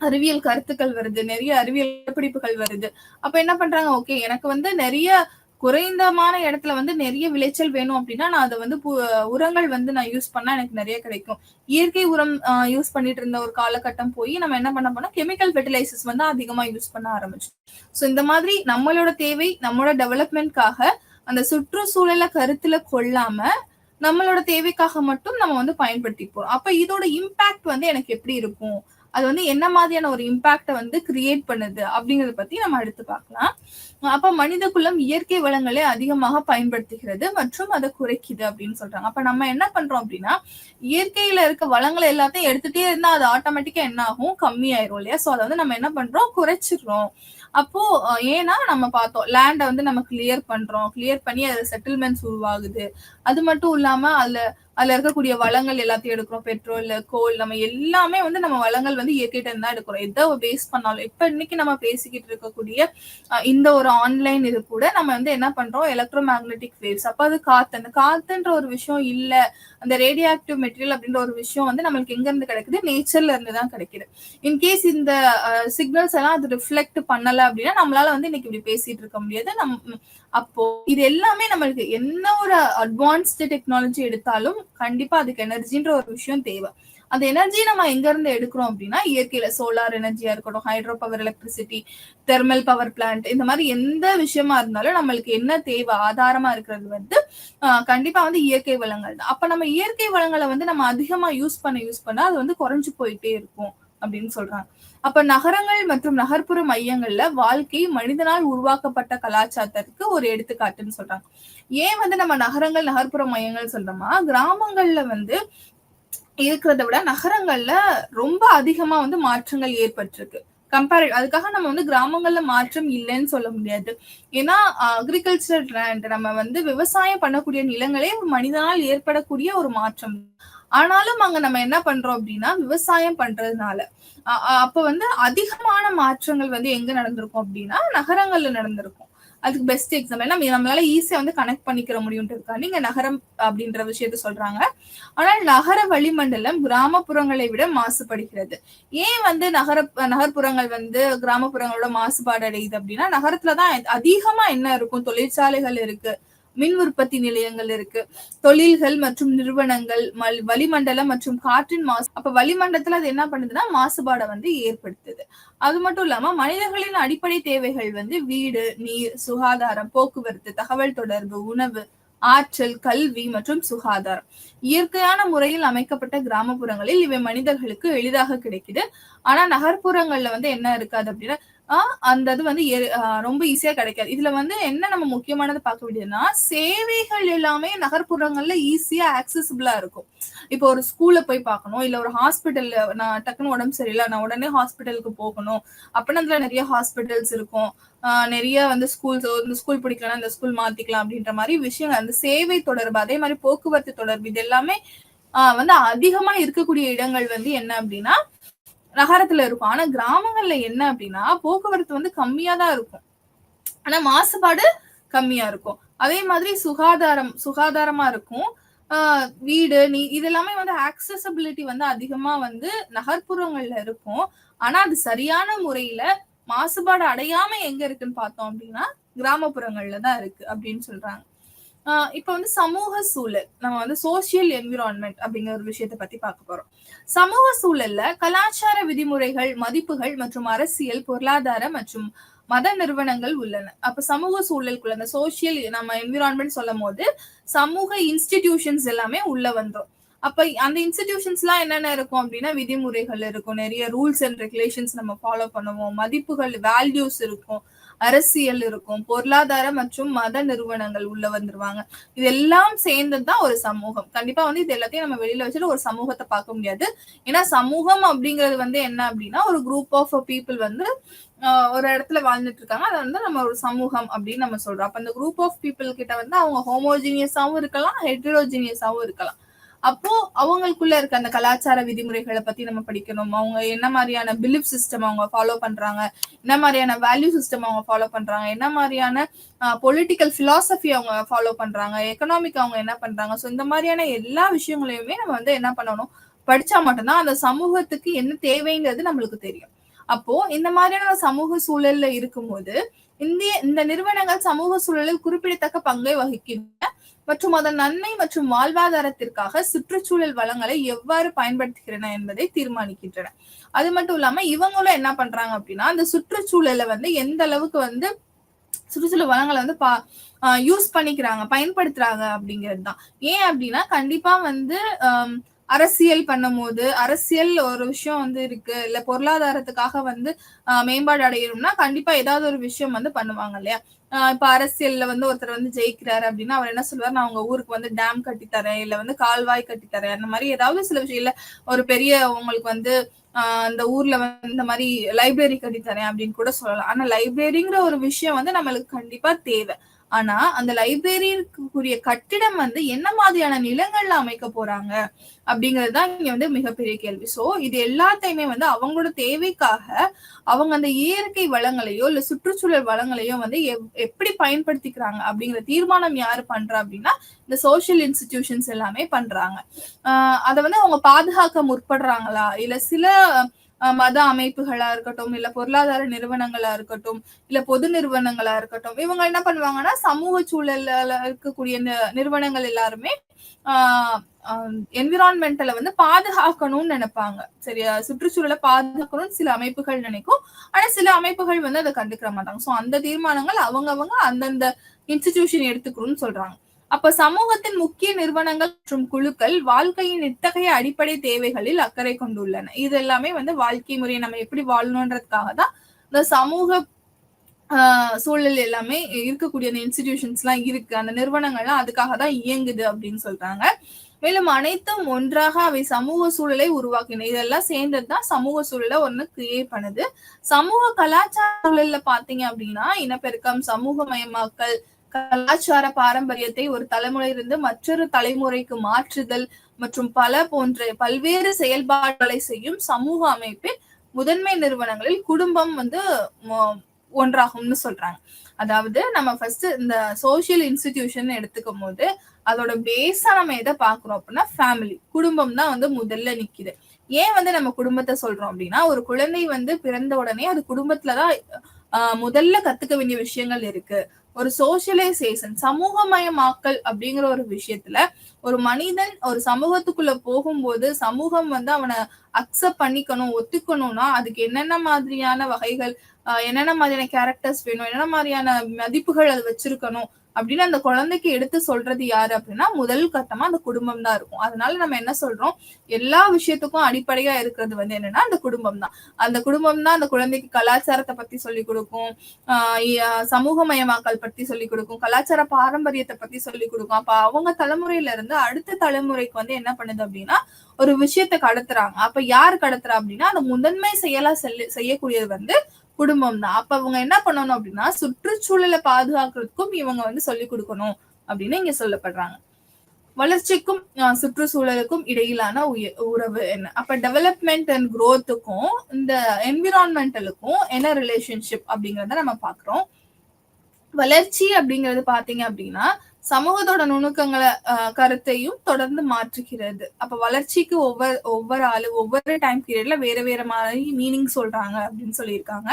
அறிவியல் கருத்துக்கள் வருது. நிறைய அறிவியல் கண்டுபிடிப்புகள் வருது. அப்ப என்ன பண்றாங்க? ஓகே எனக்கு வந்து நிறைய குறைந்தமான இடத்துல வந்து நிறைய விளைச்சல் வேணும் அப்படின்னா நான் அதை வந்து உரங்கள் வந்து நான் யூஸ் பண்ணா எனக்கு நிறைய கிடைக்கும். இயற்கை உரம் யூஸ் பண்ணிட்டு இருந்த ஒரு காலகட்டம் போய் நம்ம என்ன பண்ண போனா கெமிக்கல் ஃபெர்டிலைசர்ஸ் வந்து அதிகமா யூஸ் பண்ண ஆரம்பிச்சோம். சோ இந்த மாதிரி நம்மளோட தேவை நம்மளோட டெவலப்மெண்ட்காக அந்த சுற்றுச்சூழலை கருத்துல கொள்ளாம நம்மளோட தேவைக்காக மட்டும் நம்ம வந்து பயன்படுத்தி போறோம். அப்ப இதோட இம்பாக்ட் வந்து எனக்கு எப்படி இருக்கும்? அது வந்து என்ன மாதிரியான ஒரு இம்பாக்ட வந்து கிரியேட் பண்ணுது அப்படிங்கறத பத்தி நம்ம அடுத்து பார்க்கலாம். அப்ப மனித குலம் இயற்கை வளங்களை அதிகமாக பயன்படுத்துகிறது மற்றும் அதை குறைக்குது அப்படின்னு சொல்றாங்க. அப்ப நம்ம என்ன பண்றோம் அப்படின்னா இயற்கையில இருக்க வளங்களை எல்லாத்தையும் எடுத்துட்டே இருந்தா அது ஆட்டோமேட்டிக்கா என்ன ஆகும்? கம்மியாயிரும் இல்லையா? சோ அதை வந்து நம்ம என்ன பண்றோம்? குறைச்சிடுறோம். அப்போ ஏன்னா நம்ம பார்த்தோம் லேண்ட வந்து நம்ம கிளியர் பண்றோம். கிளியர் பண்ணி அதுல செட்டில்மெண்ட்ஸ் உருவாகுது. அது மட்டும் இல்லாம அதுல இருக்கக்கூடிய வளங்கள் எல்லாத்தையும் எடுக்கிறோம். பெட்ரோல் கோல் நம்ம எல்லாமே வந்து நம்ம வளங்கள் வந்து இயற்கையிட்ட இருந்தா எடுக்கிறோம். எதை வேஸ்ட் பண்ணாலும் இப்ப இன்னைக்கு நம்ம பேசிக்கிட்டு இருக்கக்கூடிய இந்த ஒரு ஆன்லைன் இது கூட நம்ம வந்து என்ன பண்றோம்? Electro magnetic waves. அப்ப அது காத்து. அந்த காத்துன்ற ஒரு விஷயம் இல்ல. அந்த ரேடியோ ஆக்டிவ் மெட்டீரியல் அப்படின்ற ஒரு விஷயம் வந்து நம்மளுக்கு எங்க இருந்து கிடைக்குது? நேச்சர்ல இருந்து தான் கிடைக்குது. இன்கேஸ் இந்த சிக்னல்ஸ் எல்லாம் அது ரிஃப்ளெக்ட் பண்ணல அப்படின்னா நம்மளால வந்து இன்னைக்கு இப்படி பேசிட்டு இருக்க முடியாது. அப்போ இது எல்லாமே நம்மளுக்கு என்ன ஒரு அட்வான்ஸ்டு டெக்னாலஜி எடுத்தாலும் கண்டிப்பா அதுக்கு எனர்ஜின்ற ஒரு விஷயம் தேவை. அந்த எனர்ஜி நம்ம எங்க இருந்து எடுக்கிறோம் அப்படின்னா இயற்கையில சோலார் எனர்ஜியா இருக்கட்டும், hydro power electricity, thermal power plant இந்த மாதிரி எந்த விஷயமா இருந்தாலும் நம்மளுக்கு என்ன தேவை ஆதாரமா இருக்கிறது வந்து கண்டிப்பா வந்து இயற்கை வளங்கள் தான். அப்ப நம்ம இயற்கை வளங்களை வந்து நம்ம அதிகமா யூஸ் பண்ண அது வந்து குறைஞ்சு போயிட்டே இருக்கும் அப்படின்னு சொல்றாங்க. அப்ப நகரங்கள் மற்றும் நகர்ப்புற மையங்கள்ல வாழ்க்கை மனிதனால் உருவாக்கப்பட்ட கலாச்சாரத்திற்கு ஒரு எடுத்துக்காட்டுன்னு சொல்றாங்க. ஏன் வந்து நம்ம நகரங்கள் நகர்ப்புற மையங்கள் சொல்றோமா? கிராமங்கள்ல வந்து இருக்கிறத விட நகரங்கள்ல ரொம்ப அதிகமா வந்து மாற்றங்கள் ஏற்பட்டிருக்கு. அதுக்காக நம்ம வந்து கிராமங்கள்ல மாற்றம் இல்லைன்னு சொல்ல முடியாது. ஏன்னா அக்ரிகல்ச்சர் லேண்ட், நம்ம வந்து விவசாயம் பண்ணக்கூடிய நிலங்களே மனிதனால் ஏற்படக்கூடிய ஒரு மாற்றம். ஆனாலும் அங்க நம்ம என்ன பண்றோம் அப்படின்னா விவசாயம் பண்றதுனால அப்ப வந்து அதிகமான மாற்றங்கள் வந்து எங்க நடந்திருக்கும் அப்படின்னா நகரங்கள்ல நடந்திருக்கும். அதுக்கு பெஸ்ட் எக்ஸாம்பிள் நம்மளால ஈஸியா வந்து கனெக்ட் பண்ணிக்கிற முடியும்ன்றதுக்காக நீங்க நகரம் அப்படின்ற விஷயத்த சொல்றாங்க. ஆனால் நகர வளிமண்டலம் கிராமப்புறங்களை விட மாசுபடுகிறது. ஏன் வந்து நகர்ப்புறங்கள் வந்து கிராமப்புறங்களோட மாசுபாடு அடையுது அப்படின்னா நகரத்துலதான் அதிகமா என்ன இருக்கும், தொழிற்சாலைகள் இருக்கு, மின் உற்பத்தி நிலையங்கள் இருக்கு, தொழில்கள் மற்றும் நிறுவனங்கள், வளிமண்டலம் மற்றும் காற்றின் மாசு. அப்ப வளிமண்டலத்துல அது என்ன பண்ணுதுன்னா மாசுபாடை வந்து ஏற்படுத்துது. அது மட்டும் இல்லாம மனிதர்களின் அடிப்படை தேவைகள் வந்து வீடு, நீர், சுகாதாரம், போக்குவரத்து, தகவல் தொடர்பு, உணவு, ஆற்றல், கல்வி மற்றும் சுகாதாரம் இயற்கையான முறையில் அமைக்கப்பட்ட கிராமப்புறங்களில் இவை மனிதர்களுக்கு எளிதாக கிடைக்குது. ஆனா நகர்ப்புறங்கள்ல வந்து என்ன இருக்காது அப்படின்னா அந்த இது வந்து ரொம்ப ஈஸியா கிடைக்காது. இதுல வந்து என்ன நம்ம முக்கியமானது பார்க்க வேண்டியதுன்னா சேவைகள் எல்லாமே நகர்ப்புறங்கள்ல ஈஸியா ஆக்சசிபிளா இருக்கும். இப்போ ஒரு ஸ்கூல்ல போய் பார்க்கணும், இல்ல ஒரு ஹாஸ்பிட்டல்ல நான் டக்குன்னு உடம்பு சரியில்லை, நான் உடனே ஹாஸ்பிட்டலுக்கு போகணும் அப்படின்னா அதுல நிறைய ஹாஸ்பிட்டல்ஸ் இருக்கும். நிறைய வந்து ஸ்கூல் பிடிக்கலாம், இந்த ஸ்கூல் மாத்திக்கலாம் அப்படின்ற மாதிரி விஷயங்கள், அந்த சேவை தொடர்பு, அதே மாதிரி போக்குவரத்து தொடர்பு, இது எல்லாமே வந்து அதிகமா இருக்கக்கூடிய இடங்கள் வந்து என்ன அப்படின்னா நகரத்துல இருக்கும். ஆனா கிராமங்கள்ல என்ன அப்படின்னா போக்குவரத்து வந்து கம்மியா தான் இருக்கும், ஆனா மாசுபாடு கம்மியா இருக்கும். அதே மாதிரி சுகாதாரமா இருக்கும். வீடு, இது எல்லாமே வந்து ஆக்சசபிலிட்டி வந்து அதிகமா வந்து நகர்ப்புறங்கள்ல இருக்கும். ஆனா அது சரியான முறையில மாசுபாடு அடையாம எங்க இருக்குன்னு பார்த்தோம் அப்படின்னா கிராமப்புறங்கள்ல தான் இருக்கு அப்படின்னு சொல்றாங்க. இப்ப வந்து சமூக சூழல், நம்ம வந்து சோசியல் என்விரான்மெண்ட் அப்படிங்கிற ஒரு விஷயத்தை பத்தி பார்க்க போறோம். சமூக சூழல்ல கலாச்சார விதிமுறைகள், மதிப்புகள் மற்றும் அரசியல், பொருளாதார மற்றும் மத நிறுவனங்கள் உள்ளன. அப்ப சமூக சூழலுக்குள்ள அந்த சோசியல் நம்ம என்விரான்மெண்ட் சொல்லும் போது சமூக இன்ஸ்டிடியூஷன்ஸ் எல்லாமே உள்ள வந்துடும். அப்ப அந்த இன்ஸ்டிடியூஷன்ஸ் எல்லாம் என்னென்ன இருக்கும் அப்படின்னா விதிமுறைகள் இருக்கும், நிறைய ரூல்ஸ் அண்ட் ரெகுலேஷன்ஸ் நம்ம ஃபாலோ பண்ணுவோம், மதிப்புகள், வேல்யூஸ் இருக்கும், அரசியல் இருக்கும், பொருளாதார மற்றும் மத நிறுவனங்கள் உள்ள வந்துருவாங்க. இது எல்லாம் சேர்ந்ததுதான் ஒரு சமூகம். கண்டிப்பா வந்து இது எல்லாத்தையும் நம்ம வெளியில வச்சுட்டு ஒரு சமூகத்தை பார்க்க முடியாது. ஏன்னா சமூகம் அப்படிங்கிறது வந்து என்ன அப்படின்னா ஒரு குரூப் ஆஃப் பீப்புள் வந்து ஒரு இடத்துல வாழ்ந்துட்டு இருக்காங்க, அதை வந்து நம்ம ஒரு சமூகம் அப்படின்னு நம்ம சொல்றோம். அப்ப அந்த குரூப் ஆஃப் பீப்புள் கிட்ட வந்து அவங்க ஹோமோஜீனியஸாவும் இருக்கலாம், ஹெட்ரோஜீனியஸாவும் இருக்கலாம். அப்போ அவங்களுக்குள்ள இருக்க அந்த கலாச்சார விதிமுறைகளை பத்தி நம்ம படிக்கணும். அவங்க என்ன மாதிரியான பிலீஃப் சிஸ்டம் அவங்க ஃபாலோ பண்றாங்க, என்ன மாதிரியான வேல்யூ சிஸ்டம் அவங்க ஃபாலோ பண்றாங்க, என்ன மாதிரியான பொலிட்டிக்கல் பிலாசபி அவங்க ஃபாலோ பண்றாங்க, எக்கனாமிக் அவங்க என்ன பண்றாங்க. ஸோ இந்த மாதிரியான எல்லா விஷயங்களையுமே நம்ம வந்து என்ன பண்ணணும், படிச்சா மட்டும்தான் அந்த சமூகத்துக்கு என்ன தேவைங்கிறது நம்மளுக்கு தெரியும். அப்போ இந்த மாதிரியான சமூக சூழல்ல இருக்கும்போது இந்த நிறுவனங்கள் சமூக சூழலில் குறிப்பிடத்தக்க பங்கை வகிக்கின்றன மற்றும் அதன் நன்மை மற்றும் வாழ்வாதாரத்திற்காக சுற்றுச்சூழல் வளங்களை எவ்வாறு பயன்படுத்துகிறன என்பதை தீர்மானிக்கின்றன. அது மட்டும் இல்லாம இவங்களும் என்ன பண்றாங்க அப்படின்னா அந்த சுற்றுச்சூழலை வந்து எந்த அளவுக்கு வந்து சுற்றுச்சூழல் வளங்களை வந்து யூஸ் பண்ணிக்கிறாங்க, பயன்படுத்துறாங்க அப்படிங்கிறது தான். ஏன் அப்படின்னா கண்டிப்பா வந்து அரசியல் பண்ணும் போது அரசியல் ஒரு விஷயம் வந்து இருக்கு, இல்ல பொருளாதாரத்துக்காக வந்து மேம்பாடு அடையணும்னா கண்டிப்பா ஏதாவது ஒரு விஷயம் வந்து பண்ணுவாங்க இல்லையா. இப்ப அரசியல்ல வந்து ஒருத்தர் வந்து ஜெயிக்கிறாரு அப்படின்னா அவர் என்ன சொல்லுவார், நான் உங்க ஊருக்கு வந்து டேம் கட்டித்தரேன், இல்ல வந்து கால்வாய் கட்டித்தரேன், அந்த மாதிரி ஏதாவது சில விஷயம், இல்ல ஒரு பெரிய உங்களுக்கு வந்து அந்த ஊர்ல வந்து இந்த மாதிரி லைப்ரரி கட்டித்தரேன் அப்படின்னு கூட சொல்லலாம். ஆனா லைப்ரரிங்கிற ஒரு விஷயம் வந்து நம்மளுக்கு கண்டிப்பா தேவை. ஆனா அந்த லைப்ரரிக்குரிய கட்டிடம் வந்து என்ன மாதிரியான நிலங்கள்ல அமைக்க போறாங்க அப்படிங்கறதுதான் இங்க வந்து மிகப்பெரிய கேள்வி. சோ இது எல்லாத்தையுமே வந்து அவங்களோட தேவைக்காக அவங்க அந்த இயற்கை வளங்களையோ இல்ல சுற்றுச்சூழல் வளங்களையோ வந்து எப்படி பயன்படுத்திக்கிறாங்க அப்படிங்கிற தீர்மானம் யாரு பண்றா அப்படின்னா இந்த சோசியல் இன்ஸ்டிடியூஷன்ஸ் எல்லாமே பண்றாங்க. அதை வந்து அவங்க பாதுகாக்க முற்படுறாங்களா, இல்ல சில மத அமைப்புகளா இருக்கட்டும், இல்ல பொருளாதார நிறுவனங்களா இருக்கட்டும், இல்ல பொது நிறுவனங்களா இருக்கட்டும், இவங்க என்ன பண்ணுவாங்கன்னா சமூக சூழல்ல இருக்கக்கூடிய நிறுவனங்கள் எல்லாருமே என்விரான்மெண்டலை வந்து பாதுகாக்கணும்னு நினைப்பாங்க. சரியா, சுற்றுச்சூழலை பாதுகாக்கணும்னு சில அமைப்புகள் நினைக்கும், ஆனா சில அமைப்புகள் வந்து அதை கண்டுக்கிற மாட்டாங்க. சோ அந்த தீர்மானங்கள் அவங்க அந்தந்த இன்ஸ்டிடியூஷன் எடுத்துக்கணும்னு சொல்றாங்க. அப்ப சமூகத்தின் முக்கிய நிறுவனங்கள் மற்றும் குழுக்கள் வாழ்க்கையின் இத்தகைய அடிப்படை தேவைகளில் அக்கறை கொண்டுள்ளன. இது எல்லாமே வந்து வாழ்க்கை முறையை நம்ம எப்படி வாழணுன்றதுக்காக தான் இந்த சமூக சூழல் எல்லாமே இருக்கக்கூடிய அந்த இன்ஸ்டிடியூஷன்ஸ் எல்லாம் இருக்கு, அந்த நிறுவனங்கள்லாம் அதுக்காக தான் இயங்குது அப்படின்னு சொல்றாங்க. மேலும் அனைத்தும் ஒன்றாக அவை சமூக சூழலை உருவாக்கின. இதெல்லாம் சேர்ந்ததுதான் சமூக சூழலை ஒண்ணு கிரியேட் பண்ணுது. சமூக கலாச்சார சூழல்ல பாத்தீங்க அப்படின்னா இனப்பெருக்கம், சமூகமயமாக்கல், கலாச்சார பாரம்பரியத்தை ஒரு தலைமுறையிலிருந்து மற்றொரு தலைமுறைக்கு மாற்றுதல் மற்றும் பல போன்ற பல்வேறு செயல்பாடுகளை செய்யும் சமூக அமைப்பின் முதன்மை நிறுவனங்களில் குடும்பம் வந்து ஒன்றாகும்னு சொல்றாங்க. அதாவது நம்ம ஃபர்ஸ்ட் இந்த சோசியல் இன்ஸ்டிடியூஷன் எடுத்துக்கும் போது அதோட பேஸா நம்ம எதை பாக்குறோம் அப்படின்னா ஃபேமிலி, குடும்பம் தான் வந்து முதல்ல நிக்குது. ஏன் வந்து நம்ம குடும்பத்தை சொல்றோம் அப்படின்னா, ஒரு குழந்தை வந்து பிறந்த உடனே அது குடும்பத்துலதான் முதல்ல கத்துக்க வேண்டிய விஷயங்கள் இருக்கு. ஒரு சோசியலைசேஷன், சமூகமயமாக்கல் அப்படிங்கிற ஒரு விஷயத்துல ஒரு மனிதன் ஒரு சமூகத்துக்குள்ள போகும்போது சமூகம் வந்து அவனை அக்செப்ட் பண்ணிக்கணும், ஒத்துக்கணும்னா அதுக்கு என்னென்ன மாதிரியான வகைகள், என்னென்ன மாதிரியான கேரக்டர்ஸ் வேணும், என்னென்ன மாதிரியான மதிப்புகள் அது வச்சிருக்கணும் அப்படின்னு அந்த குழந்தைக்கு எடுத்து சொல்றது யாரு அப்படின்னா முதல் கட்டமா அந்த குடும்பம் தான் இருக்கும். அதனால நம்ம என்ன சொல்றோம், எல்லா விஷயத்துக்கும் அடிப்படையா இருக்கிறது வந்து என்னன்னா அந்த குடும்பம் தான். அந்த குடும்பம் தான் அந்த குழந்தைக்கு கலாச்சாரத்தை பத்தி சொல்லிக் கொடுக்கும், சமூகமயமாக்கல் பத்தி சொல்லிக் கொடுக்கும், கலாச்சார பாரம்பரியத்தை பத்தி சொல்லிக் கொடுக்கும். அப்ப அவங்க தலைமுறையில இருந்து அடுத்த தலைமுறைக்கு வந்து என்ன பண்ணுது அப்படின்னா ஒரு விஷயத்த கடத்துறாங்க. அப்ப யார் கடத்துறா அப்படின்னா அந்த முதன்மை செயலா செய்யக்கூடியது வந்து குடும்பம் தான். அப்ப அவங்க என்ன பண்ணணும் அப்படின்னா சுற்றுச்சூழலை பாதுகாக்கிறதுக்கும் இவங்க வந்து சொல்லிக் கொடுக்கணும் அப்படின்னு இங்க சொல்லப்படுறாங்க. வளர்ச்சிக்கும் சுற்றுச்சூழலுக்கும் இடையிலான உறவு என்ன? அப்ப டெவலப்மெண்ட் அண்ட் குரோத்துக்கும் இந்த என்விரான்மெண்டலுக்கும் என்ன ரிலேஷன்ஷிப் அப்படிங்கறத நம்ம பாக்குறோம். வளர்ச்சி அப்படிங்கிறது பாத்தீங்க அப்படின்னா சமூகத்தோட நுணுக்கங்களை கருத்தையும் தொடர்ந்து மாற்றுகிறது. அப்ப வளர்ச்சிக்கு ஒவ்வொரு ஆளு ஒவ்வொரு டைம் பீரியட்ல வேற வேற மாதிரி மீனிங் சொல்றாங்க அப்படின்னு சொல்லியிருக்காங்க.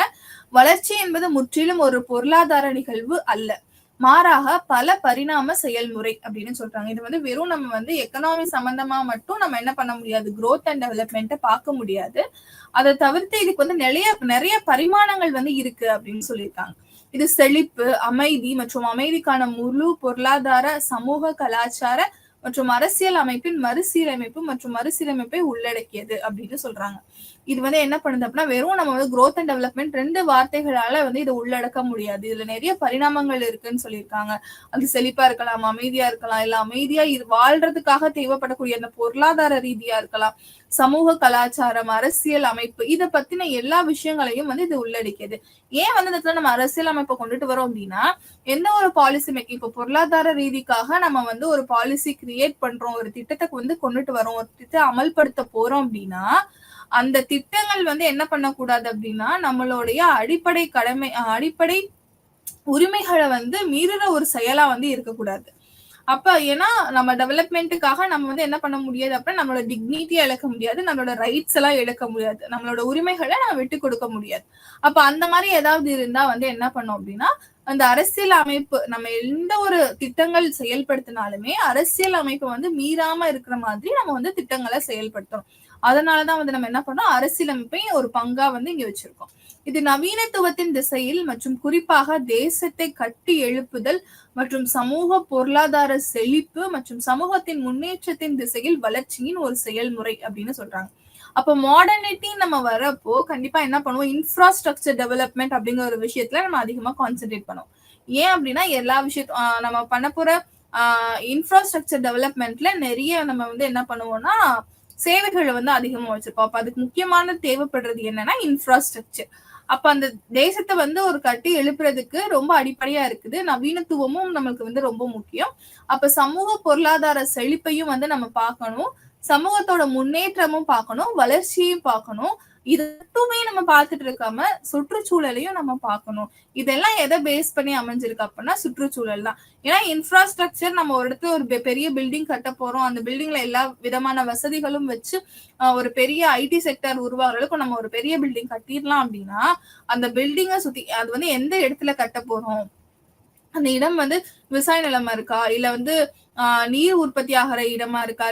வளர்ச்சி என்பது முற்றிலும் ஒரு பொருளாதார நிகழ்வு அல்ல, மாறாக பல பரிணாம செயல்முறை அப்படின்னு சொல்றாங்க. இது வந்து வெறும் நம்ம வந்து எக்கனாமி சம்பந்தமா மட்டும் நம்ம என்ன பண்ண முடியாது, growth அண்ட் டெவலப்மெண்ட்டை பார்க்க முடியாது. அதை தவிர்த்து இதுக்கு வந்து நிறைய பரிமாணங்கள் வந்து இருக்கு அப்படின்னு சொல்லியிருக்காங்க. இது செழிப்பு, அமைதி மற்றும் அமைதிக்கான முழு பொருளாதார, சமூக, கலாச்சார மற்றும் அரசியல் அமைப்பின் மறுசீரமைப்பை உள்ளடக்கியது அப்படின்னு சொல்றாங்க. இது வந்து என்ன பண்ணுது அப்படின்னா வெறும் நம்ம வந்து growth அண்ட் டெவலப்மெண்ட் ரெண்டு வார்த்தைகளால வந்து இதை உள்ளடக்க முடியாது. இதுல நிறைய பரிணாமங்கள் இருக்குன்னு சொல்லியிருக்காங்க. அது செழிப்பா இருக்கலாம், அமைதியா இருக்கலாம், இல்ல அமைதியா வாழ்றதுக்காக தேவைப்படக்கூடிய அந்த பொருளாதார ரீதியா இருக்கலாம், சமூக கலாச்சாரம், அரசியல் அமைப்பு, இதை பத்தின எல்லா விஷயங்களையும் வந்து இது உள்ளடக்கியது. ஏன் வந்து இந்த நம்ம அரசியல் அமைப்பை கொண்டுட்டு வரோம் அப்படின்னா எந்த ஒரு பாலிசி மேக்கிங், இப்போ பொருளாதார ரீதிக்காக நம்ம வந்து ஒரு பாலிசி கிரியேட் பண்றோம், ஒரு திட்டத்தை வந்து கொண்டுட்டு வரோம், ஒரு திட்டத்தை அமல்படுத்த போறோம் அப்படின்னா அந்த திட்டங்கள் வந்து என்ன பண்ணக்கூடாது அப்படின்னா நம்மளுடைய அடிப்படை உரிமைகளை வந்து மீறுற ஒரு செயலா வந்து இருக்கக்கூடாது. அப்ப ஏன்னா நம்ம டெவலப்மெண்ட்டுக்காக நம்ம வந்து என்ன பண்ண முடியாது அப்படின்னா நம்மளோட டிக்னிட்டியை இழக்க முடியாது, நம்மளோட ரைட்ஸ் எல்லாம் இழக்க முடியாது, நம்மளோட உரிமைகளை நம்ம விட்டு கொடுக்க முடியாது. அப்ப அந்த மாதிரி ஏதாவது இருந்தா வந்து என்ன பண்ணோம் அப்படின்னா அந்த அரசியல் அமைப்பு, நம்ம எந்த ஒரு திட்டங்கள் செயல்படுத்தினாலுமே அரசியல் அமைப்பை வந்து மீறாம இருக்கிற மாதிரி நம்ம வந்து திட்டங்களை செயல்படுத்தணும். அதனாலதான் வந்து நம்ம என்ன பண்ணோம், அரசியலமைப்பை ஒரு பங்கா வந்து இங்க வச்சிருக்கோம். இது நவீனத்துவத்தின் திசையில் மற்றும் குறிப்பாக தேசத்தை கட்டி எழுப்புதல் மற்றும் சமூக பொருளாதார செழிப்பு மற்றும் சமூகத்தின் முன்னேற்றத்தின் திசையில் வளர்ச்சியின் ஒரு செயல்முறை அப்படின்னு சொல்றாங்க. அப்ப மாடர்னிட்டி நம்ம வரப்போ கண்டிப்பா என்ன பண்ணுவோம், இன்ஃப்ராஸ்ட்ரக்சர் டெவலப்மெண்ட் அப்படிங்கிற ஒரு விஷயத்துல நம்ம அதிகமா கான்சென்ட்ரேட் பண்ணுவோம். ஏன் அப்படின்னா எல்லா விஷயத்தையும் நம்ம பண்ண போற இன்ஃப்ராஸ்ட்ரக்சர் டெவலப்மெண்ட்ல நிறைய நம்ம வந்து என்ன பண்ணுவோம்னா சேவைகளை வந்து அதிகமா வச்சிருப்போம். அப்ப அதுக்கு முக்கியமான தேவைப்படுறது என்னன்னா இன்ஃப்ராஸ்ட்ரக்சர். அப்ப அந்த தேசத்தை வந்து ஒரு கட்டி எழுப்புறதுக்கு ரொம்ப அடிப்படையா இருக்குது. நவீனத்துவமும் நம்மளுக்கு வந்து ரொம்ப முக்கியம். அப்ப சமூக பொருளாதார செழிப்பையும் வந்து நம்ம பார்க்கணும், சமூகத்தோட முன்னேற்றமும் பார்க்கணும், வளர்ச்சியையும் பார்க்கணும். இது மட்டுமே நம்ம பார்த்துட்டு இருக்காம சுற்றுச்சூழலையும் நம்ம பார்க்கணும். இதெல்லாம் எதை பேஸ் பண்ணி அமைஞ்சிருக்கு அப்படின்னா சுற்றுச்சூழல் தான். ஏன்னா இன்ஃப்ராஸ்ட்ரக்சர் நம்ம ஒரு இடத்துல ஒரு பெரிய பில்டிங் கட்ட போறோம், அந்த பில்டிங்ல எல்லா விதமான வசதிகளும் வச்சு ஒரு பெரிய ஐடி செக்டர் உருவாகிறதுக்கு நம்ம ஒரு பெரிய பில்டிங் கட்டிடலாம் அப்படின்னா அந்த பில்டிங்கை சுத்தி அது வந்து எந்த இடத்துல கட்ட போறோம், அந்த இடம் வந்து விவசாய நிலமா இருக்கா, இல்ல வந்து நீர் உற்பத்தி ஆகிற இடமா இருக்கா,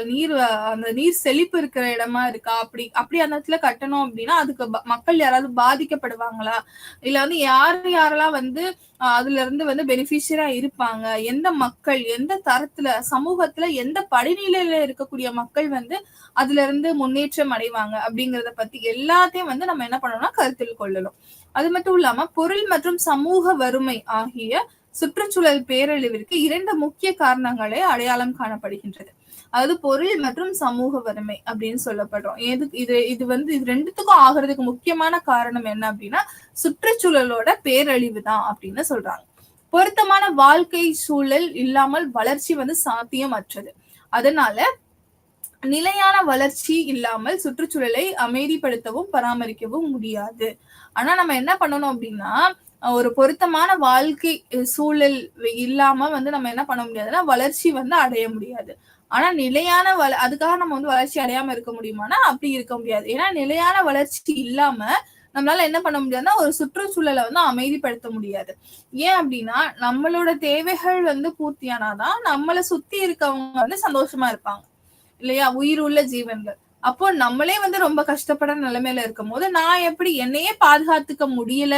அந்த நீர் செழிப்பு இருக்கிற இடமா இருக்கா, அப்படி அப்படி அந்த இடத்துல கட்டணும் அப்படின்னா அதுக்கு மக்கள் யாராவது பாதிக்கப்படுவாங்களா, இல்ல வந்து யாரெல்லாம் வந்து அதுல இருந்து வந்து பெனிஃபிஷியரா இருப்பாங்க, எந்த மக்கள் எந்த தரத்துல சமூகத்துல எந்த படிநிலையில இருக்கக்கூடிய மக்கள் வந்து அதுல இருந்து முன்னேற்றம் அடைவாங்க அப்படிங்கறத பத்தி எல்லாத்தையும் வந்து நம்ம என்ன பண்ணணும்னா கருத்தில் கொள்ளணும். அது மட்டும் இல்லாம பொருள் மற்றும் சமூக வறுமை ஆகிய சுற்றுச்சூழல் பேரழிவிற்கு 2 முக்கிய காரணங்களே அடையாளம் காணப்படுகின்றது. அதாவது பொருள் மற்றும் சமூக வறுமை அப்படின்னு சொல்லப்படுறோம். இது வந்து இது ரெண்டுத்துக்கும் ஆகிறதுக்கு முக்கியமான காரணம் என்ன அப்படின்னா சுற்றுச்சூழலோட பேரழிவு தான் அப்படின்னு சொல்றாங்க. பொருத்தமான வாழ்க்கை சூழல் இல்லாமல் வளர்ச்சி வந்து சாத்தியமற்றது. அதனால நிலையான வளர்ச்சி இல்லாமல் சுற்றுச்சூழலை அமைதிப்படுத்தவும் பராமரிக்கவும் முடியாது. ஆனா நம்ம என்ன பண்ணணும் அப்படின்னா ஒரு பொருத்தமான வாழ்க்கை சூழல் இல்லாம வந்து நம்ம என்ன பண்ண முடியாதுன்னா வளர்ச்சி வந்து அடைய முடியாது. ஆனா நிலையான அதுக்காக நம்ம வந்து வளர்ச்சி அடையாம இருக்க முடியுமானா அப்படி இருக்க முடியாது. ஏன்னா நிலையான வளர்ச்சி இல்லாம நம்மளால என்ன பண்ண முடியாதுன்னா ஒரு சுற்றுச்சூழலை வந்து அமைதிப்படுத்த முடியாது. ஏன் அப்படின்னா நம்மளோட தேவைகள் வந்து பூர்த்தியானாதான் நம்மளை சுத்தி இருக்கவங்க வந்து சந்தோஷமா இருப்பாங்க இல்லையா, உயிர் உள்ள ஜீவன்கள். அப்போ நம்மளே வந்து ரொம்ப கஷ்டப்படுற நிலைமையில இருக்கும் போது நான் எப்படி என்னையே பாதுகாத்துக்க முடியல,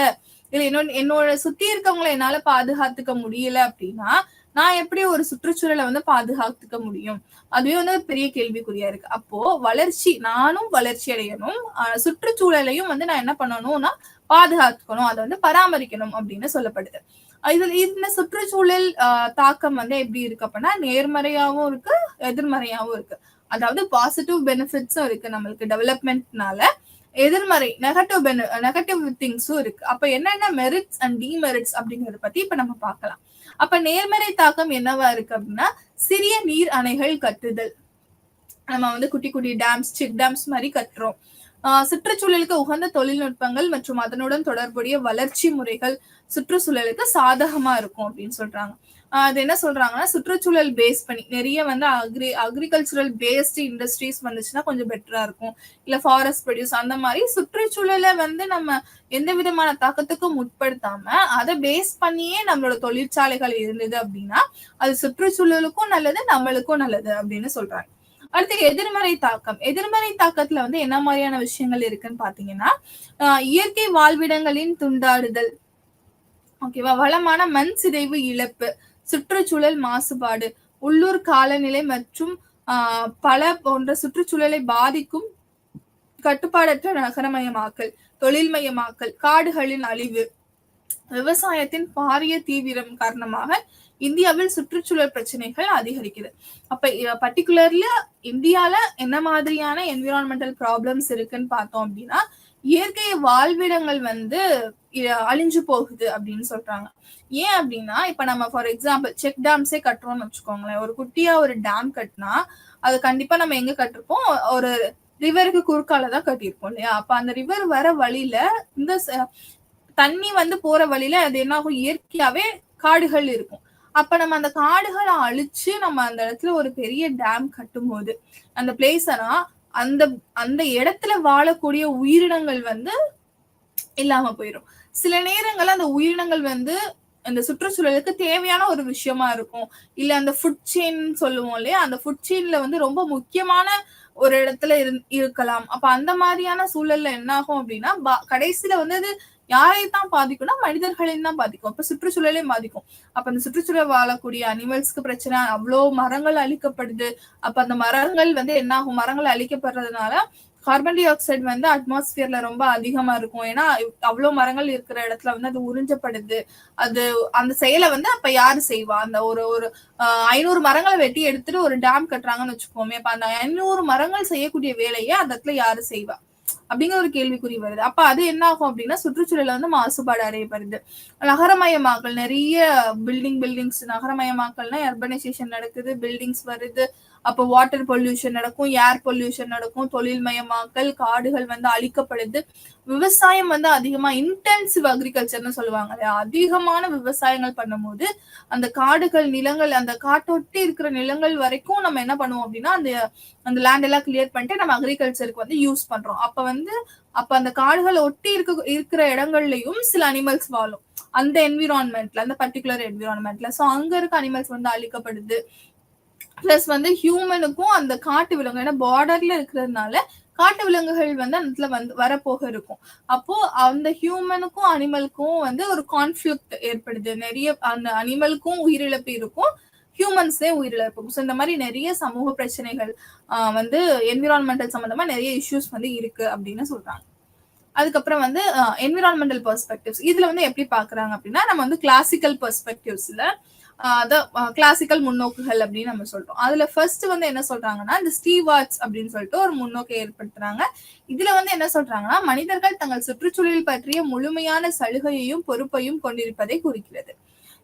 இல்ல என்னோட சுத்தி இருக்கவங்களை என்னால பாதுகாத்துக்க முடியல அப்படின்னா நான் எப்படி ஒரு சுற்றுச்சூழலை வந்து பாதுகாத்துக்க முடியும்? அதுவே வந்து ஒரு பெரிய கேள்விக்குறியா இருக்கு. அப்போ நானும் வளர்ச்சி அடையணும், சுற்றுச்சூழலையும் வந்து நான் என்ன பண்ணணும்னா பாதுகாத்துக்கணும், அதை வந்து பராமரிக்கணும் அப்படின்னு சொல்லப்படுது. இதுல இந்த சுற்றுச்சூழல் தாக்கம் வந்து எப்படி இருக்கு அப்படின்னா நேர்மறையாவும் இருக்கு, எதிர்மறையாவும் இருக்கு. அதாவது பாசிட்டிவ் பெனிஃபிட்ஸும் இருக்கு நம்மளுக்கு டெவலப்மெண்ட்னால, எதிர்மறை நெகட்டிவ் திங்ஸும் இருக்கு. அப்ப என்னென்ன மெரிட்ஸ் அண்ட் டிமெரிட்ஸ் அப்படிங்கறத பத்தி இப்ப நம்ம பார்க்கலாம். அப்ப நேர்மறை தாக்கம் என்னவா இருக்கு அப்படின்னா சிறிய நீர் அணைகள் கட்டுதல். நம்ம வந்து குட்டி குட்டி டேம்ஸ், செக் டேம்ஸ் மாதிரி கட்டுறோம். சுற்றுச்சூழலுக்கு உகந்த தொழில்நுட்பங்கள் மற்றும் அதனுடன் தொடர்புடைய வளர்ச்சி முறைகள் சுற்றுச்சூழலுக்கு சாதகமா இருக்கும் அப்படின்னு சொல்றாங்க. அது என்ன சொல்றாங்கன்னா சுற்றுச்சூழல் பேஸ் பண்ணி நிறைய வந்து அக்ரிகல்ச்சரல் பேஸ்டு இண்டஸ்ட்ரீஸ் வந்துச்சுன்னா கொஞ்சம் பெட்டரா இருக்கும். இல்ல ஃபாரஸ்ட் ப்ரொடியூஸ் அந்த மாதிரி சுற்றுச்சூழலை வந்து நம்ம எந்த விதமான தாக்கத்துக்கும் உட்படுத்தாம அதை பேஸ் பண்ணியே நம்மளோட தொழிற்சாலைகள் இருந்தது அப்படின்னா அது சுற்றுச்சூழலுக்கும் நல்லது, நம்மளுக்கும் நல்லது அப்படின்னு சொல்றாங்க. அடுத்து எதிர்மறை தாக்கம். எதிர்மறை தாக்கத்துல வந்து என்ன மாதிரியான விஷயங்கள் இருக்குன்னு பாத்தீங்கன்னா இயற்கை வாழ்விடங்களின் துண்டாடுதல், ஓகேவா, வளமான மண் சிதைவு இழப்பு, சுற்றுச்சூழல் மாசுபாடு, உள்ளூர் காலநிலை மற்றும் பல போன்ற சுற்றுச்சூழலை பாதிக்கும் கட்டுப்பாடற்ற நகரமயமாக்கல், தொழில்மயமாக்கல், காடுகளின் அழிவு, விவசாயத்தின் பாரிய தீவிரம் காரணமாக இந்தியாவில் சுற்றுச்சூழல் பிரச்சனைகள் அதிகரிக்குது. அப்ப பர்டிகுலர்ல இந்தியால என்ன மாதிரியான என்விரான்மெண்டல் ப்ராப்ளம்ஸ் இருக்குன்னு பார்த்தோம் அப்படின்னா இயற்கை வாழ்விடங்கள் வந்து அழிஞ்சு போகுது அப்படின்னு சொல்றாங்க. ஏன் அப்படின்னா இப்ப நம்ம ஃபார் எக்ஸாம்பிள் செக் டேம்ஸே கட்டுறோம்னு வச்சுக்கோங்களேன். ஒரு குட்டியா ஒரு டேம் கட்டினா அது கண்டிப்பா நம்ம எங்க கட்டிருப்போம், ஒரு ரிவருக்கு குறுக்காலதான் கட்டியிருப்போம் இல்லையா. அப்ப அந்த ரிவர் வர வழியில இந்த தண்ணி வந்து போற வழியில அது என்ன ஆகும், இயற்கையாவே காடுகள் இருக்கும். அப்ப நம்ம அந்த காடுகளை அழிச்சு நம்ம அந்த இடத்துல ஒரு பெரிய டேம் கட்டும் போது அந்த பிளேஸனா அந்த அந்த இடத்துல வாழக்கூடிய உயிரினங்கள் வந்து இல்லாம போயிடும். சில நேரங்கள்ல அந்த உயிரினங்கள் வந்து அந்த சுற்றுச்சூழலுக்கு தேவையான ஒரு விஷயமா இருக்கும். இல்ல அந்த ஃபுட் செயின் சொல்லுவோம் இல்லையா, அந்த ஃபுட் செயின்ல வந்து ரொம்ப முக்கியமான ஒரு இடத்துல இருக்கலாம். அப்ப அந்த மாதிரியான சூழல்ல என்ன ஆகும் அப்படின்னா கடைசியில வந்து அது யாரைத்தான் பாதிக்கும்னா மனிதர்களையும் தான் பாதிக்கும். அப்ப சுற்றுச்சூழலையும் பாதிக்கும். அப்ப அந்த சுற்றுச்சூழல் வாழக்கூடிய அனிமல்ஸ்க்கு பிரச்சனை, அவ்வளோ மரங்கள் அழிக்கப்படுது. அப்ப அந்த மரங்கள் வந்து என்ன ஆகும், மரங்கள் அழிக்கப்படுறதுனால கார்பன் டை ஆக்சைடு வந்து அட்மாஸ்பியர்ல ரொம்ப அதிகமா இருக்கும். ஏன்னா அவ்வளவு மரங்கள் இருக்கிற இடத்துல வந்து அது உறிஞ்சப்படுது. அது அந்த செயலை வந்து அப்ப யாரு செய்வா, அந்த ஒரு 500 மரங்களை வெட்டி எடுத்துட்டு ஒரு டேம் கட்டுறாங்கன்னு வச்சுக்கோமே, அப்ப அந்த 500 மரங்கள் செய்யக்கூடிய வேலையை அந்த இடத்துல யாரு செய்வா அப்படிங்கிற ஒரு கேள்விக்குறி வருது. அப்ப அது என்ன ஆகும் அப்படின்னா சுற்றுச்சூழல வந்து மாசுபாடு அடையப்படுது. நகரமயமாக்கல், நிறைய பில்டிங்ஸ் நகரமயமாக்கல்னா அர்பனைசேஷன் நடக்குது, பில்டிங்ஸ் வருது, அப்போ வாட்டர் பொல்யூஷன் நடக்கும், ஏர் பொல்யூஷன் நடக்கும், தொழில் மயமாக்கல், காடுகள் வந்து அழிக்கப்படுது, விவசாயம் வந்து அதிகமா இன்டென்சிவ் அக்ரிகல்ச்சர்னு சொல்லுவாங்க இல்லையா, அதிகமான விவசாயங்கள் பண்ணும்போது அந்த காடுகள் நிலங்கள் அந்த காட்டொட்டி இருக்கிற நிலங்கள் வரைக்கும் நம்ம என்ன பண்ணுவோம் அப்படின்னா அந்த அந்த லேண்ட் எல்லாம் கிளியர் பண்ணிட்டு நம்ம அக்ரிகல்ச்சருக்கு வந்து யூஸ் பண்றோம். அப்ப அந்த காடுகள் ஒட்டி இருக்கிற இடங்கள்லயும் சில அனிமல்ஸ் வாழும் அந்த என்விரான்மெண்ட்ல, அந்த பர்டிகுலர் என்விரான்மெண்ட்ல. சோ அங்க இருக்க அனிமல்ஸ் வந்து அழிக்கப்படுது. பிளஸ் வந்து ஹியூமனுக்கும் அந்த காட்டு விலங்கு, ஏன்னா பார்டர்ல இருக்கிறதுனால காட்டு விலங்குகள் வந்து அந்த இடத்துல வந்து வரப்போக இருக்கும். அப்போ அந்த ஹியூமனுக்கும் அனிமலுக்கும் வந்து ஒரு கான்ஃபிளிக்ட் ஏற்படுது. நிறைய அந்த அனிமலுக்கும் உயிரிழப்பு இருக்கும், ஹியூமன்ஸே உயிரிழப்பு. ஸோ இந்த மாதிரி நிறைய சமூக பிரச்சனைகள் வந்து என்விரான்மெண்டல் சம்பந்தமா நிறைய இஷ்யூஸ் வந்து இருக்கு அப்படின்னு சொல்றாங்க. அதுக்கப்புறம் வந்து என்விரான்மெண்டல் பெர்ஸ்பெக்டிவ்ஸ் இதுல வந்து எப்படி பாக்குறாங்க அப்படின்னா, நம்ம வந்து கிளாசிக்கல் பெர்ஸ்பெக்டிவ்ஸ்ல கிளாசிக்கல் முன்னோக்குகள் அப்படின்னு நம்ம சொல்றோம். அதுல ஃபர்ஸ்ட் வந்து என்ன சொல்றாங்கன்னா, இந்த ஸ்டீவார்ட்ஸ் அப்படின்னு சொல்லிட்டு ஒரு முன்னோக்கை ஏற்படுத்துறாங்க. இதுல வந்து என்ன சொல்றாங்கன்னா, மனிதர்கள் தங்கள் சுற்றுச்சூழல் பற்றிய முழுமையான சலுகையையும் பொறுப்பையும் கொண்டிருப்பதை குறிக்கிறது.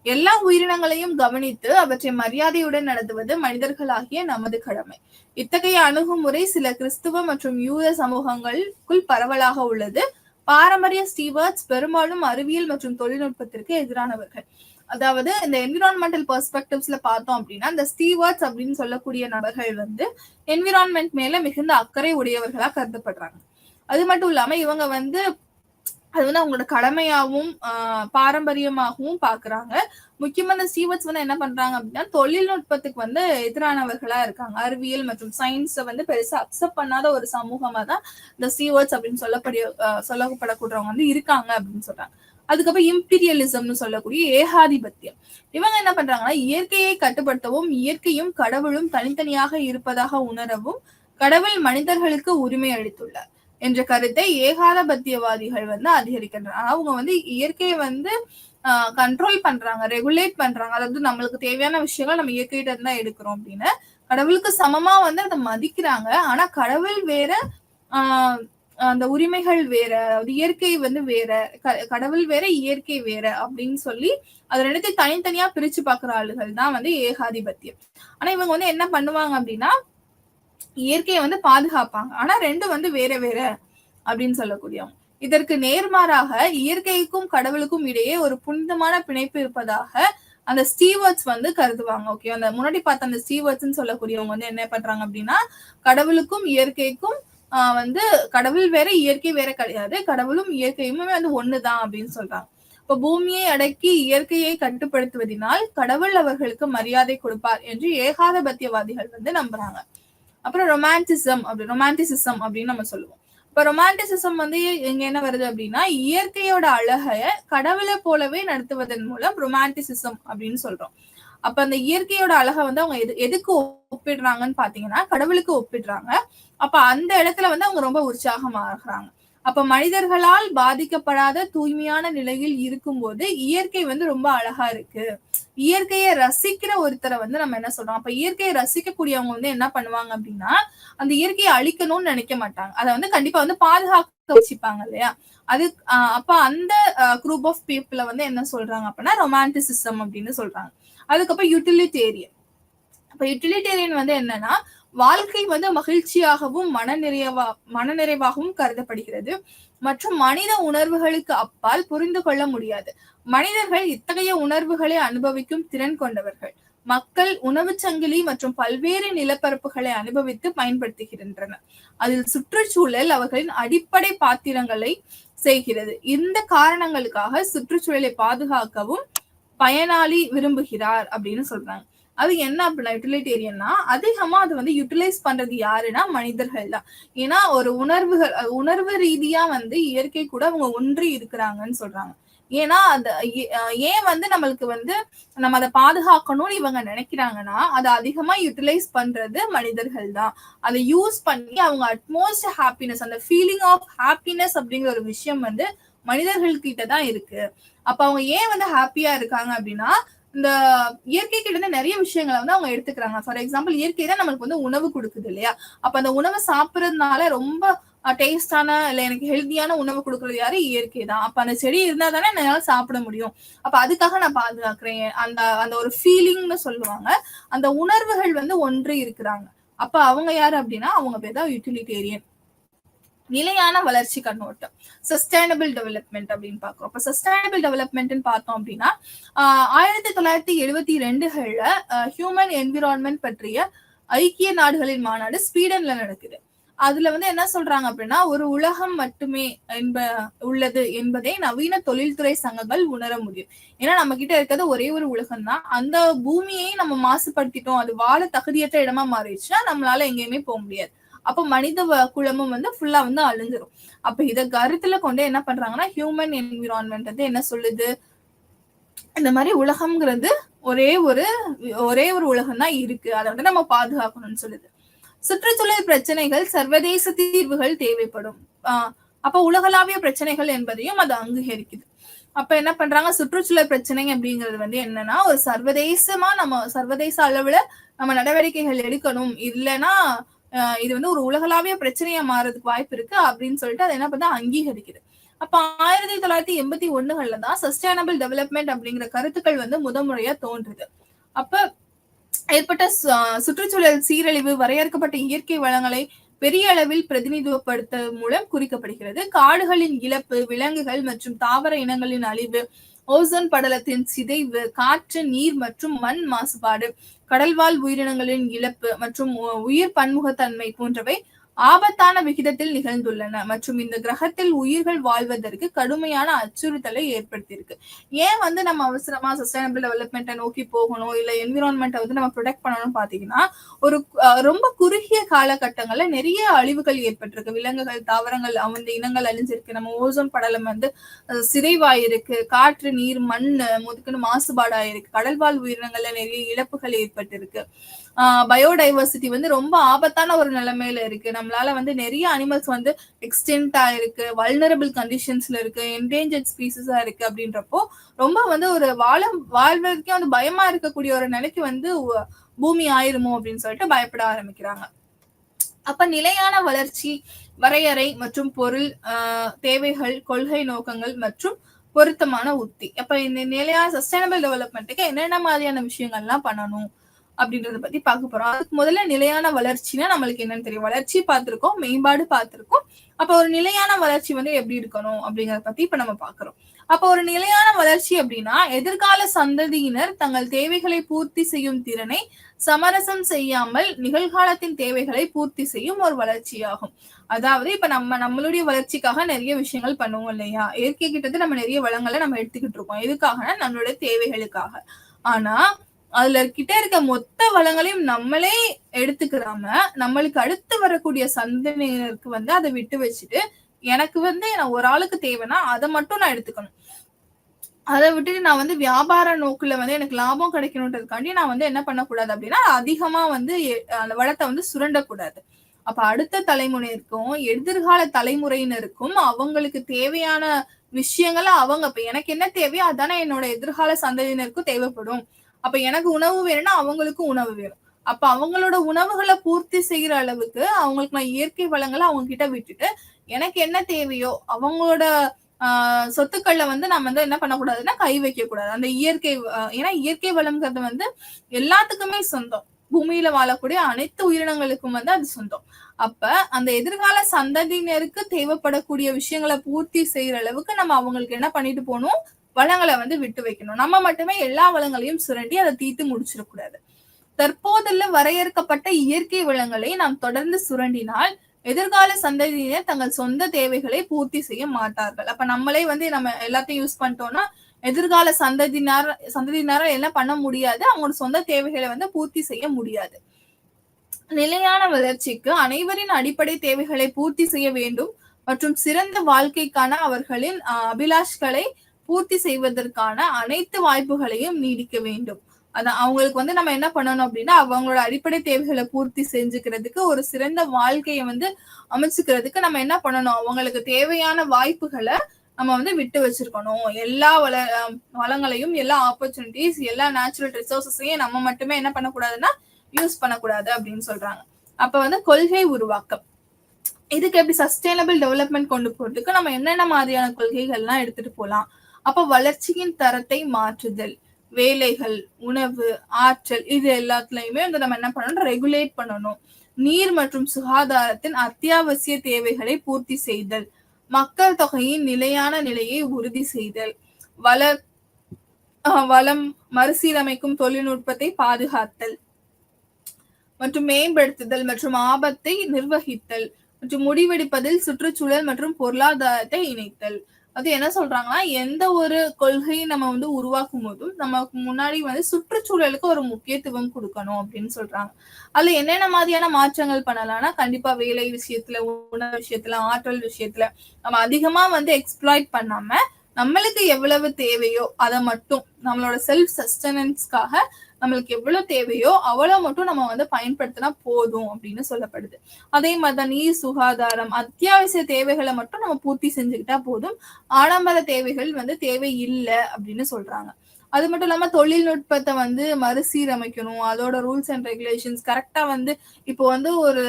எல்லா உயிரினங்களையும் கவனித்து அவற்றை மரியாதையுடன் நடத்துவது மனிதர்களாகிய நமது கடமை. இத்தகைய அணுகுமுறை சில கிறிஸ்துவ மற்றும் யூத சமூகங்களுக்குள் பரவலாக உள்ளது. பாரம்பரிய ஸ்டீவர்ட்ஸ் பெரும்பாலும் அறிவியல் மற்றும் தொழில்நுட்பத்திற்கு எதிரானவர்கள். அதாவது இந்த என்விரான்மெண்டல் பெர்ஸ்பெக்டிவ்ஸ்ல பார்த்தோம் அப்படின்னா, இந்த ஸ்டீவர்ட்ஸ் அப்படின்னு சொல்லக்கூடிய நபர்கள் வந்து என்விரான்மெண்ட் மேல மிகுந்த அக்கறை உடையவர்களா கருதப்படுறாங்க. அது மட்டும் இல்லாம இவங்க வந்து அது வந்து அவங்களோட கடமையாகவும் பாரம்பரியமாகவும் பாக்குறாங்க. முக்கியமா இந்த ஸ்டீவர்ட்ஸ் வந்து என்ன பண்றாங்க அப்படின்னா, தொழில்நுட்பத்துக்கு வந்து எதிரானவர்களா இருக்காங்க. அறிவியல் மற்றும் சயின்ஸை வந்து பெருசா அக்செப்ட் பண்ணாத ஒரு சமூகமா தான் இந்த ஸ்டீவர்ட்ஸ் அப்படின்னு சொல்லப்படக்கூடியவங்க வந்து இருக்காங்க அப்படின்னு சொல்றாங்க. அதுக்கப்புறம் இம்பீரியலிசம்னு சொல்லக்கூடிய ஏகாதிபத்தியம். இவங்க என்ன பண்றாங்கன்னா, இயற்கையை கட்டுப்படுத்தவும் இயற்கையும் கடவுளும் தனித்தனியாக இருப்பதாக உணரவும் கடவுள் மனிதர்களுக்கு உரிமை அளித்துள்ளார் என்ற கருத்தை ஏகாதிபத்தியவாதிகள் வந்து அதிகரிக்கின்றனர். அவங்க வந்து இயற்கையை வந்து கண்ட்ரோல் பண்றாங்க, ரெகுலேட் பண்றாங்க. அதாவது நம்மளுக்கு தேவையான விஷயங்கள் நம்ம இயற்கையிட்ட இருந்தா எடுக்கிறோம் அப்படின்னு கடவுளுக்கு சமமா வந்து அதை மதிக்கிறாங்க. ஆனா கடவுள் வேற, அந்த உரிமைகள் வேற, அதாவது இயற்கை வந்து வேற, கடவுள் வேற இயற்கை வேற அப்படின்னு சொல்லி அது ரெண்டுத்தையும் தனித்தனியா பிரிச்சு பாக்குற ஆளுகள் தான் வந்து ஏகாதிபத்தியம். ஆனா இவங்க வந்து என்ன பண்ணுவாங்க அப்படின்னா, இயற்கையை வந்து பாதுகாப்பாங்க, ஆனா ரெண்டும் வந்து வேற வேற அப்படின்னு சொல்லக்கூடியவங்க. இதற்கு நேர்மாறாக இயற்கைக்கும் கடவுளுக்கும் இடையே ஒரு புனிதமான பிணைப்பு இருப்பதாக அந்த ஸ்டீவர்ட்ஸ் வந்து கருதுவாங்க. ஓகே, அந்த முன்னாடி பார்த்த அந்த ஸ்டீவர்ட்ஸ் சொல்லக்கூடியவங்க வந்து என்ன பண்றாங்க அப்படின்னா, கடவுளுக்கும் இயற்கைக்கும் வந்து கடவுள் வேற இயற்கை வேற கிடையாது, கடவுளும் இயற்கையுமே வந்து ஒண்ணுதான் அப்படின்னு சொல்றாங்க. இப்ப பூமியை அடக்கி இயற்கையை கட்டுப்படுத்துவதனால் கடவுள் அவர்களுக்கு மரியாதை கொடுப்பார் என்று ஏகாதிபத்தியவாதிகள் வந்து நம்புறாங்க. அப்புறம் ரொமான்டிசிசம் அப்படின்னு நம்ம சொல்லுவோம். இப்ப ரொமான்டிசிசம் வந்து இங்க என்ன வருது அப்படின்னா, இயற்கையோட அழகைய கடவுளை போலவே நடத்துவதன் மூலம் ரொமான்டிசிசம் அப்படின்னு சொல்றோம். அப்ப அந்த இயற்கையோட அழகை வந்து அவங்க எதுக்கு ஒப்பிடுறாங்கன்னு பாத்தீங்கன்னா, கடவுளுக்கு ஒப்பிடுறாங்க. அப்ப அந்த இடத்துல வந்து அவங்க ரொம்ப உற்சாகமாகறாங்க. அப்ப மனிதர்களால் பாதிக்கப்படாத தூய்மையான நிலையில் இருக்கும்போது இயற்கை வந்து ரொம்ப அழகா இருக்கு. இயற்கையை ரசிக்கிற ஒருத்தரை வந்து நம்ம என்ன சொல்றோம், அப்ப இயற்கையை ரசிக்கக்கூடியவங்க வந்து என்ன பண்ணுவாங்க அப்படின்னா, அந்த இயற்கையை அழிக்கணும்னு நினைக்க மாட்டாங்க, அதை வந்து கண்டிப்பா வந்து பாதுகாக்க வச்சுப்பாங்க இல்லையா. அது அப்ப அந்த குரூப் ஆஃப் பீப்புள வந்து என்ன சொல்றாங்க அப்படின்னா ரொமான்டிசிசம் அப்படின்னு சொல்றாங்க. அதுக்கப்புறம் யூட்டிலிட்டேரியன். அப்ப யூட்டிலிட்டேரியன் வந்து என்னன்னா, வாழ்க்கை வந்து மகிழ்ச்சியாகவும் மனநிறைவாகவும் கருதப்படுகிறது மற்றும் மனித உணர்வுகளுக்கு அப்பால் புரிந்து கொள்ள முடியாது. மனிதர்கள் இத்தகைய உணர்வுகளை அனுபவிக்கும் திறன் கொண்டவர்கள். மக்கள் உணவு சங்கிலி மற்றும் பல்வேறு நிலப்பரப்புகளை அனுபவித்து பயன்படுத்துகின்றனர். அதில் சுற்றுச்சூழல் அவர்களின் அடிப்படை பாத்திரங்களை செய்கிறது. இந்த காரணங்களுக்காக சுற்றுச்சூழலை பாதுகாக்கவும் பயனாளி விரும்புகிறார் அப்படின்னு சொல்றாங்க. அது என்ன அப்படின்னா, யூட்டிலிட்டேரியன்னா அதிகமா அது வந்து யூட்டிலைஸ் பண்றது யாருன்னா மனிதர்கள் தான். ஏன்னா ஒரு உணர்வு ரீதியா வந்து இயற்கை கூட அவங்க ஒன்றி இருக்கிறாங்கன்னு சொல்றாங்க. ஏன்னா அந்த ஏன் வந்து நம்மளுக்கு வந்து நம்ம அதை பாதுகாக்கணும்னு இவங்க நினைக்கிறாங்கன்னா, அதை அதிகமா யூட்டிலைஸ் பண்றது மனிதர்கள் தான். அதை யூஸ் பண்ணி அவங்க அட்மோஸ்ட் ஹாப்பினஸ், அந்த ஃபீலிங் ஆஃப் ஹாப்பினஸ் அப்படிங்கிற ஒரு விஷயம் வந்து மனிதர்கள் கிட்ட தான் இருக்கு. அப்ப அவங்க ஏன் வந்து ஹாப்பியா இருக்காங்க அப்படின்னா, இந்த இயற்கை கிட்ட இருந்து நிறைய விஷயங்களை வந்து அவங்க எடுத்துக்கிறாங்க. ஃபார் எக்ஸாம்பிள், இயற்கை தான் நம்மளுக்கு வந்து உணவு கொடுக்குது இல்லையா. அப்ப அந்த உணவை சாப்பிடறதுனால ரொம்ப டேஸ்டான இல்ல எனக்கு ஹெல்த்தியான உணவு கொடுக்கறது யாரு? இயற்கை தான். அப்ப அந்த செடி இருந்தா தானே என்னால சாப்பிட முடியும். அப்ப அதுக்காக நான் பாதுகாக்கிறேன். அந்த அந்த ஒரு ஃபீலிங்னு சொல்லுவாங்க. அந்த உணர்வுகள் வந்து ஒன்று இருக்கிறாங்க. அப்ப அவங்க யாரு அப்படின்னா அவங்க பேர் தான் யூட்டிலிட்டேரியன். நிலையான வளர்ச்சி கண்ணோட்டம், சஸ்டைனபிள் டெவலப்மெண்ட் அப்படின்னு பாக்குறோம். இப்ப சஸ்டைனபிள் டெவலப்மெண்ட் பார்த்தோம் அப்படின்னா 1972 ஹியூமன் என்விரான்மெண்ட் பற்றிய ஐக்கிய நாடுகளின் மாநாடு ஸ்வீடன்ல நடக்குது. அதுல வந்து என்ன சொல்றாங்க அப்படின்னா ஒரு உலகம் மட்டுமே உள்ளது என்பதை நவீன தொழில்துறை சங்கங்கள் உணர முடியும். ஏன்னா நம்ம கிட்ட இருக்கிறது ஒரே ஒரு உலகம் தான். அந்த பூமியை நம்ம மாசுபடுத்திட்டோம், அது வாழ தகுதியற்ற இடமா மாறிடுச்சுன்னா நம்மளால எங்கேயுமே போக முடியாது. அப்ப மனித குலமும் வந்து ஃபுல்லா வந்து அழிஞ்சிரும். அப்ப இத கருத்துல கொண்டு என்ன பண்றாங்கன்னா ஹியூமன் என்விரான்மெண்ட் வந்து என்ன சொல்லுது, இந்த மாதிரி உலகம்ங்கிறது ஒரே ஒரு உலகம் தான் இருக்கு, அதை வந்து நம்ம பாதுகாக்கணும்னு சொல்லுது. சுற்றுச்சூழல் பிரச்சனைகள் சர்வதேச தீர்வுகள் தேவைப்படும். அப்ப உலகளாவிய பிரச்சனைகள் என்பதையும் அது அங்கீகரிக்குது. அப்ப என்ன பண்றாங்க, சுற்றுச்சூழல் பிரச்சனை அப்படிங்கிறது வந்து என்னன்னா ஒரு சர்வதேச அளவுல நம்ம நடவடிக்கைகள் எடுக்கணும், இல்லைன்னா இது வந்து ஒரு உலகளாவிய பிரச்சனையா மாறதுக்கு வாய்ப்பு இருக்கு அப்படின்னு சொல்லிட்டு அதை என்ன பண்ணா அங்கீகரிக்குது. அப்ப 1981 தான் சஸ்டைனபிள் டெவலப்மெண்ட் அப்படிங்கிற கருத்துக்கள் வந்து முதன்முறையா தோன்றுது. அப்ப ஏற்பட்ட சுற்றுச்சூழல் சீரழிவு வரையறுக்கப்பட்ட இயற்கை வளங்களை பெரிய அளவில் பிரதிநிதித்துவப்படுத்த மூலம் குறிக்கப்படுகிறது. காடுகளின் இழப்பு, விலங்குகள் மற்றும் தாவர இனங்களின் அழிவு, ஓசோன் படலத்தின் சிதைவு, காற்று, நீர் மற்றும் மண் மாசுபாடு, கடல்வாழ் உயிரினங்களின் இழப்பு மற்றும் உயிர் பன்முகத்தன்மை போன்றவை ஆபத்தான விகிதத்தில் நிகழ்ந்துள்ளன மற்றும் இந்த கிரகத்தில் உயிர்கள் வாழ்வதற்கு கடுமையான அச்சுறுத்தலை ஏற்படுத்தியிருக்கு. ஏன் வந்து நம்ம அவசரமா சஸ்டைனபிள் டெவலப்மெண்ட்டை நோக்கி போகணும், இல்ல என்விரான்மெண்ட்டை வந்து நம்ம ப்ரொடெக்ட் பண்ணணும்னு பாத்தீங்கன்னா ஒரு ரொம்ப குறுகிய காலகட்டங்கள்ல நிறைய அழிவுகள் ஏற்பட்டிருக்கு. விலங்குகள், தாவரங்கள், அந்த இனங்கள் அழிஞ்சிருக்கு, நம்ம ஓசோன் படலம் வந்து சிதைவாயிருக்கு, காற்று, நீர், மண் முதுக்குன்னு மாசுபாடாயிருக்கு, கடல்வாழ் உயிரினங்கள்ல நிறைய இழப்புகள் ஏற்பட்டிருக்கு. பயோடைவர்சிட்டி வந்து ரொம்ப ஆபத்தான ஒரு நிலைமையில இருக்கு. நம்மளால வந்து நிறைய அனிமல்ஸ் வந்து எக்ஸ்டென்ட் ஆயிருக்கு, வல்னரபிள் கண்டிஷன்ஸ்ல இருக்கு, என்டேஞ்சர்ட் ஸ்பீசிஸா இருக்கு. அப்படின்றப்போ ரொம்ப வந்து ஒரு வாழ்வதற்கே வந்து பயமா இருக்கக்கூடிய ஒரு நிலைக்கு வந்து பூமி ஆயிருமோ அப்படின்னு சொல்லிட்டு பயப்பட ஆரம்பிக்கிறாங்க. அப்ப நிலையான வளர்ச்சி வரையறை மற்றும் பொருள், தேவைகள், கொள்கை நோக்கங்கள் மற்றும் பொருத்தமான உத்தி. அப்ப இந்த நிலையான சஸ்டைனபிள் டெவலப்மெண்ட்டுக்கு என்னென்ன மாதிரியான விஷயங்கள்லாம் பண்ணணும் அப்படின்றத பத்தி பார்க்க போறோம். அதுக்கு முதல்ல நிலையான வளர்ச்சினா நம்மளுக்கு என்னன்னு தெரியும். வளர்ச்சி பார்த்திருக்கோம், மேம்பாடு பார்த்திருக்கோம். அப்ப ஒரு நிலையான வளர்ச்சி வந்து எப்படி இருக்கணும் அப்படிங்கறத பத்தி இப்ப நம்ம பாக்குறோம். அப்ப ஒரு நிலையான வளர்ச்சி அப்படின்னா எதிர்கால சந்ததியினர் தங்கள் தேவைகளை பூர்த்தி செய்யும் திறனை சமரசம் செய்யாமல் நிகழ்காலத்தின் தேவைகளை பூர்த்தி செய்யும் ஒரு வளர்ச்சியாகும். அதாவது இப்ப நம்மளுடைய வளர்ச்சிக்காக நிறைய விஷயங்கள் பண்ணுவோம் இல்லையா? இயற்கை கிட்ட நம்ம நிறைய வளங்களை நம்ம எடுத்துக்கிட்டு இருக்கோம். எதுக்காகனா நம்மளுடைய தேவைகளுக்காக. ஆனா அதுல கிட்ட இருக்க மொத்த வளங்களையும் நம்மளே எடுத்துக்கிறாம நம்மளுக்கு அடுத்து வரக்கூடிய சந்ததியினருக்கு வந்து அதை விட்டு வச்சுட்டு எனக்கு வந்து நான் ஒரு ஆளுக்கு தேவைன்னா அதை மட்டும் நான் எடுத்துக்கணும். அதை விட்டுட்டு நான் வந்து வியாபார நோக்குல வந்து எனக்கு லாபம் கிடைக்கணுன்றதுக்காண்டி நான் வந்து என்ன பண்ணக்கூடாது அப்படின்னா அதிகமா வந்து அந்த வளத்தை வந்து சுரண்டக்கூடாது. அப்ப அடுத்த தலைமுறைக்கும் எதிர்கால தலைமுறையினருக்கும் அவங்களுக்கு தேவையான விஷயங்களை அவங்க இப்ப எனக்கு என்ன தேவையோ அதானே என்னோட எதிர்கால சந்ததியினருக்கும் தேவைப்படும். அப்ப எனக்கு உணவு வேணும்னா அவங்களுக்கும் உணவு வேணும். அப்ப அவங்களோட உணவுகளை பூர்த்தி செய்யற அளவுக்கு அவங்களுக்கு நான் இயற்கை வளங்களை அவங்க கிட்ட விட்டுட்டு எனக்கு என்ன தேவையோ அவங்களோட சொத்துக்கள்ல வந்து நம்ம வந்து என்ன பண்ணக்கூடாதுன்னா கை வைக்க கூடாது. அந்த இயற்கை ஏன்னா இயற்கை வளம்ங்கிறது வந்து எல்லாத்துக்குமே சொந்தம். பூமியில வாழக்கூடிய அனைத்து உயிரினங்களுக்கும் வந்து அது சொந்தம். அப்ப அந்த எதிர்கால சந்ததியினருக்கு தேவைப்படக்கூடிய விஷயங்களை பூர்த்தி செய்யற அளவுக்கு நம்ம அவங்களுக்கு என்ன பண்ணிட்டு போகணும், வளங்களை வந்து விட்டு வைக்கணும். நம்ம மட்டுமே எல்லா வளங்களையும் சுரண்டி அதை தீர்த்து முடிச்சிடக்கூடாது. தற்போதுள்ள வரையறுக்கப்பட்ட இயற்கை வளங்களை நாம் தொடர்ந்து சுரண்டினால் எதிர்கால சந்ததியினர் தங்கள் சொந்த தேவைகளை பூர்த்தி செய்ய மாட்டார்கள். அப்ப நம்மளே வந்து நம்ம எல்லாத்தையும் யூஸ் பண்ணிட்டோம்னா எதிர்கால சந்ததியினரால் என்ன பண்ண முடியாது, அவங்களோட சொந்த தேவைகளை வந்து பூர்த்தி செய்ய முடியாது. நிலையான வளர்ச்சிக்கு அனைவரின் அடிப்படை தேவைகளை பூர்த்தி செய்ய வேண்டும் மற்றும் சிறந்த வாழ்க்கைக்கான அவர்களின் அபிலாஷ்களை பூர்த்தி செய்வதற்கான அனைத்து வாய்ப்புகளையும் நீடிக்க வேண்டும். அதான் அவங்களுக்கு வந்து நம்ம என்ன பண்ணணும் அப்படின்னா அவங்களோட அடிப்படை தேவைகளை பூர்த்தி செஞ்சுக்கிறதுக்கு ஒரு சிறந்த வாழ்க்கையை வந்து அமைச்சுக்கிறதுக்கு நம்ம என்ன பண்ணணும், அவங்களுக்கு தேவையான வாய்ப்புகளை நம்ம வந்து விட்டு வச்சிருக்கணும். எல்லா வளங்களையும், எல்லா ஆப்பர்ச்சுனிட்டிஸ், எல்லா நேச்சுரல் ரிசோர்ஸஸையும் நம்ம மட்டுமே என்ன பண்ணக்கூடாதுன்னா யூஸ் பண்ணக்கூடாது அப்படின்னு சொல்றாங்க. அப்ப வந்து கொள்கை உருவாக்கம். இதுக்கு எப்படி சஸ்டைனபிள் டெவலப்மெண்ட் கொண்டு போறதுக்கு நம்ம என்னென்ன மாதிரியான கொள்கைகள்லாம் எடுத்துட்டு போலாம். அப்ப வளர்ச்சியின் தரத்தை மாற்றுதல், வேலைகள், உணவு, ஆற்றல் இது எல்லாத்துலயுமே வந்து நம்ம என்ன பண்ணணும், ரெகுலேட் பண்ணணும். நீர் மற்றும் சுகாதாரத்தின் அத்தியாவசிய தேவைகளை பூர்த்தி செய்தல், மக்கள் தொகையின் நிலையான நிலையை உறுதி செய்தல், வளர் வளம் மறுசீரமைக்கும் தொழில்நுட்பத்தை பாதுகாத்தல் மற்றும் மேம்படுத்துதல் மற்றும் ஆபத்தை நிர்வகித்தல் மற்றும் முடிவெடுப்பதில் சுற்றுச்சூழல் மற்றும் பொருளாதாரத்தை இணைத்தல். அது என்ன சொல்றாங்கன்னா, எந்த ஒரு கொள்கையை நம்ம வந்து உருவாக்கும் போதும் நமக்கு முன்னாடி வந்து சுற்றுச்சூழலுக்கு ஒரு முக்கியத்துவம் கொடுக்கணும் அப்படின்னு சொல்றாங்க. அதுல என்னென்ன மாதிரியான மாற்றங்கள் பண்ணலாம்னா, கண்டிப்பா வேலை விஷயத்துல, உணவு விஷயத்துல, ஆற்றல் விஷயத்துல நம்ம அதிகமா வந்து எக்ஸ்ப்ளாய்ட் பண்ணாம நம்மளுக்கு எவ்வளவு தேவையோ அதை மட்டும் நம்மளோட செல்ஃப் சஸ்டனன்ஸ்க்காக நம்மளுக்கு எவ்வளவு தேவையோ அவ்வளவு மட்டும் நம்ம வந்து பயன்படுத்தினா போதும் அப்படின்னு சொல்லப்படுது. அதே மாதிரிதான் நீர், சுகாதாரம், அத்தியாவசிய தேவைகளை மட்டும் நம்ம பூர்த்தி செஞ்சுக்கிட்டா போதும். ஆடம்பர தேவைகள் வந்து தேவை இல்லை அப்படின்னு சொல்றாங்க. அது மட்டும் இல்லாம தொழில்நுட்பத்தை வந்து மறுசீரமைக்கணும். அதோட ரூல்ஸ் அண்ட் ரெகுலேஷன்ஸ் கரெக்டா வந்து இப்போ வந்து ஒரு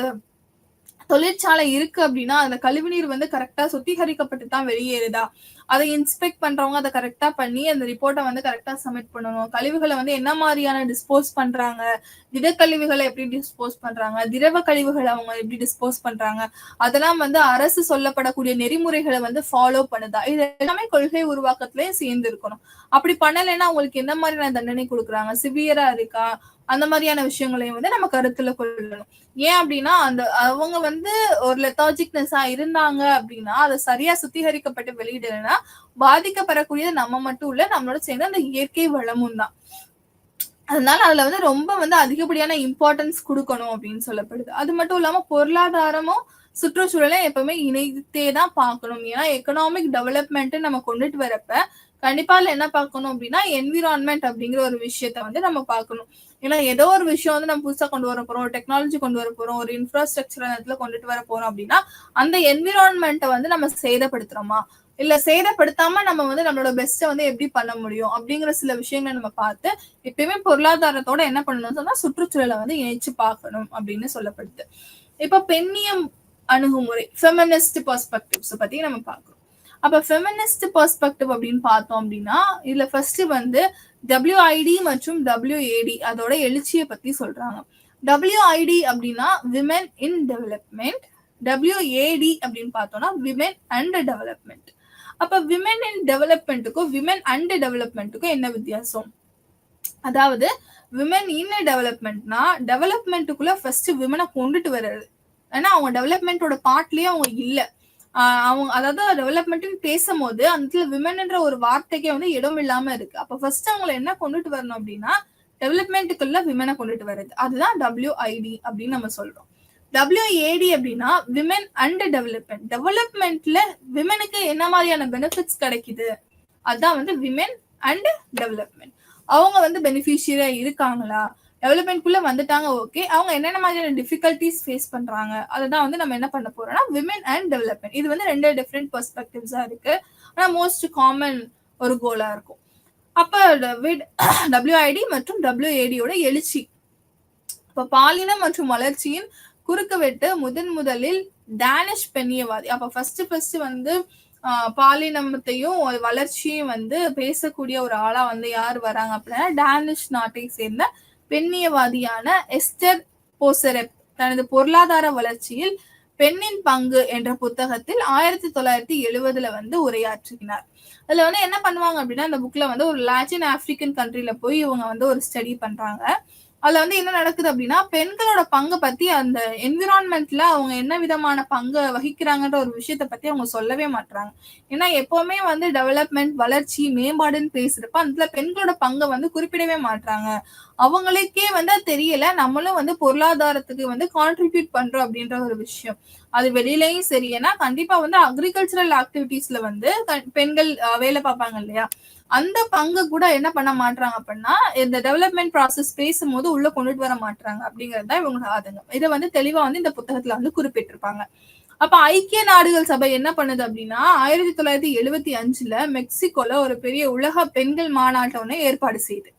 தொழிற்சாலை இருக்கு அப்படின்னா அந்த கழிவுநீர் வந்து கரெக்டா சுத்திகரிக்கப்பட்டு தான் வெளியேறுதா, அதை இன்ஸ்பெக்ட் பண்றவங்க அதை கரெக்டா பண்ணி அந்த ரிப்போர்ட்டை வந்து கரெக்டா சப்மிட் பண்ணணும். கழிவுகளை வந்து என்ன மாதிரியான டிஸ்போஸ் பண்றாங்க, திடக்கழிவுகளை எப்படி டிஸ்போஸ் பண்றாங்க, திரவ கழிவுகளை அவங்க எப்படி டிஸ்போஸ் பண்றாங்க, அதெல்லாம் வந்து அரசு சொல்லப்படக்கூடிய நெறிமுறைகளை வந்து ஃபாலோ பண்ணுதா, இது எல்லாமே கொள்கை உருவாக்கத்திலயும் சேர்ந்து இருக்கணும். அப்படி பண்ணலைன்னா அவங்களுக்கு என்ன மாதிரியான தண்டனை கொடுக்குறாங்க, சிவியரா இருக்கா, அந்த மாதிரியான விஷயங்களையும் வந்து நம்ம கருத்துல கொள்ளணும். ஏன் அப்படின்னா அந்த அவங்க வந்து ஒரு லெத்தாஜிக்னஸா இருந்தாங்க அப்படின்னா அதை சரியா சுத்திகரிக்கப்பட்டு வெளியிடலைன்னா பாதிக்கப்படக்கூடியது நம்ம மட்டும் இல்ல, நம்மளோட சேர்ந்து அந்த இயற்கை வளமும் தான். அதனால அதுல வந்து ரொம்ப வந்து அதிகப்படியான இம்பார்ட்டன்ஸ் கொடுக்கணும் அப்படின்னு சொல்லப்படுது. அது மட்டும் இல்லாம பொருளாதாரமும் சுற்றுச்சூழலை எப்பவுமே இணைத்தே தான் பார்க்கணும். ஏன்னா எக்கனாமிக் டெவலப்மெண்ட் நம்ம கொண்டுட்டு வரப்ப கண்டிப்பா என்ன பார்க்கணும் அப்படின்னா என்விரான்மெண்ட் அப்படிங்கிற ஒரு விஷயத்த வந்து நம்ம பார்க்கணும். ஏன்னா ஏதோ ஒரு விஷயம் வந்து நம்ம புதுசா கொண்டு வர போறோம், ஒரு டெக்னாலஜி கொண்டு வர போறோம், ஒரு இன்ஃப்ராஸ்ட்ரக்சர் இடத்துல கொண்டுட்டு வர போறோம் அப்படின்னா அந்த என்விரான்மெண்ட்டை வந்து நம்ம சேதப்படுத்துறோமா, இல்ல சேதப்படுத்தாம நம்ம வந்து நம்மளோட பெஸ்ட்டை வந்து எப்படி பண்ண முடியும் அப்படிங்கிற சில விஷயங்களை நம்ம பார்த்து எப்பயுமே பொருளாதாரத்தோட என்ன பண்ணணும்னு சொன்னா சுற்றுச்சூழலை வந்து இணைச்சு பார்க்கணும் அப்படின்னு சொல்லப்படுது. இப்ப பெண்ணியம் அணுகுமுறை, ஃபெமினிஸ்ட் பெர்ஸ்பெக்டிவ்ஸ் பத்தி நம்ம பார்க்கணும். அப்ப ஃபெமினிஸ்ட் பெர்ஸ்பெக்டிவ் அப்படின்னு பார்த்தோம் அப்படின்னா இதுல ஃபர்ஸ்ட் வந்து WID மற்றும் WAD அதோட எழுச்சியை பத்தி சொல்றாங்க. WID அப்படின்னா விமென் இன் டெவலப்மெண்ட், WAD அப்படின்னு பார்த்தோம்னா விமென் அண்ட் டெவலப்மெண்ட். அப்ப விமென் இன் டெவலப்மெண்ட்டுக்கும் விமென் அண்ட் டெவலப்மெண்ட்டுக்கும் என்ன வித்தியாசம்? அதாவது விமென் இன் டெவலப்மெண்ட்னா டெவலப்மெண்ட்டுக்குள்ள ஃபர்ஸ்ட் விமனை கொண்டுட்டு வர்றது. ஏன்னா அவங்க டெவலப்மெண்ட்டோட பார்ட்லயே அவங்க இல்ல. அவங்க அதாவது டெவலப்மெண்ட்னு பேசும்போது அந்த விமென்ன்ற ஒரு வார்த்தைக்கே வந்து இடம் இல்லாம இருக்கு. அப்ப ஃபர்ஸ்ட் அவங்களை என்ன கொண்டுட்டு வரணும் அப்படின்னா டெவலப்மெண்ட்டுக்குள்ள விமனை கொண்டுட்டு வர்றது. அதுதான் WID அப்படின்னு நம்ம சொல்றோம். WAD அப்படின்னா விமென் அண்ட் டெவலப்மெண்ட். டெவலப்மெண்ட்ல விமெனுக்கு என்ன மாதிரியான பெனிஃபிட்ஸ் கிடைக்குது, அதுதான் வந்து விமென் அண்ட் டெவலப்மெண்ட். அவங்க வந்து பெனிஃபிஷியரா இருக்காங்களா, டெவலப்மெண்ட்குள்ள வந்துட்டாங்க, ஓகே, அவங்க என்னென்ன மாதிரியான டிஃபிகல்டிஸ் ஃபேஸ் பண்றாங்க, அதுதான் வந்து நம்ம என்ன பண்ண போறோம்னா விமென் அண்ட் டெவலப்மெண்ட். இது வந்து ரெண்டு டிஃப்ரெண்ட் பெர்ஸ்பெக்டிவ்ஸா இருக்கு, ஆனா மோஸ்ட் காமன் ஒரு கோலா இருக்கும். அப்ப WID மற்றும் WADயோட எழுச்சி. இப்ப பாலினம் மற்றும் வளர்ச்சியின் குறுக்குவெட்டு முதலில் டேனிஷ் பெண்ணியவாதி. அப்ப ஃபர்ஸ்ட் வந்து பாலினத்தையும் வளர்ச்சியும் வந்து பேசக்கூடிய ஒரு ஆளா வந்து யார் வராங்க அப்படின்னா டேனிஷ் நாட்டை சேர்ந்த பெண்ணியவாதியான எஸ்டர் போசரெப் தனது பொருளாதார வளர்ச்சியில் பெண்ணின் பங்கு என்ற புத்தகத்தில் 1970 வந்து உரையாற்றினார். அதுல வந்து என்ன பண்ணுவாங்க அப்படின்னா அந்த புக்ல வந்து ஒரு லாட்டின் ஆப்பிரிக்கன் கண்ட்ரில போய் இவங்க வந்து ஒரு ஸ்டடி பண்றாங்க. அதுல வந்து என்ன நடக்குது அப்படின்னா பெண்களோட பங்கை பத்தி அந்த என்விரான்மெண்ட்ல அவங்க என்ன விதமான பங்கு வகிக்கிறாங்கன்ற ஒரு விஷயத்த பத்தி அவங்க சொல்லவே மாட்டாங்க. ஏன்னா எப்பவுமே வந்து டெவலப்மெண்ட், வளர்ச்சி, மேம்பாடுன்னு பேசுறப்ப அதுல பெண்களோட பங்கை வந்து குறிப்பிடவே மாட்டாங்க. அவங்களுக்கே வந்து தெரியல நம்மளும் வந்து பொருளாதாரத்துக்கு வந்து கான்ட்ரிபியூட் பண்றோம் அப்படின்ற ஒரு விஷயம். அது வெளியிலயும் சரி, ஏன்னா கண்டிப்பா வந்து அக்ரிகல்ச்சரல் ஆக்டிவிட்டீஸ்ல வந்து பெண்கள் வேலை பார்ப்பாங்க இல்லையா, அந்த பங்கு கூட என்ன பண்ண மாட்டாங்க அப்படின்னா இந்த டெவலப்மெண்ட் ப்ராசஸ் பேசும்போது உள்ள கொண்டுட்டு வர மாட்டாங்க அப்படிங்கிறது தான் இவங்களோட ஆதங்கம். இதை வந்து தெளிவா வந்து இந்த புத்தகத்துல வந்து குறிப்பிட்டிருப்பாங்க. அப்ப ஐக்கிய நாடுகள் சபை என்ன பண்ணுது அப்படின்னா 1975 மெக்சிகோல ஒரு பெரிய உலக பெண்கள் மாநாட்டை ஒண்ணு ஏற்பாடு செய்யுது.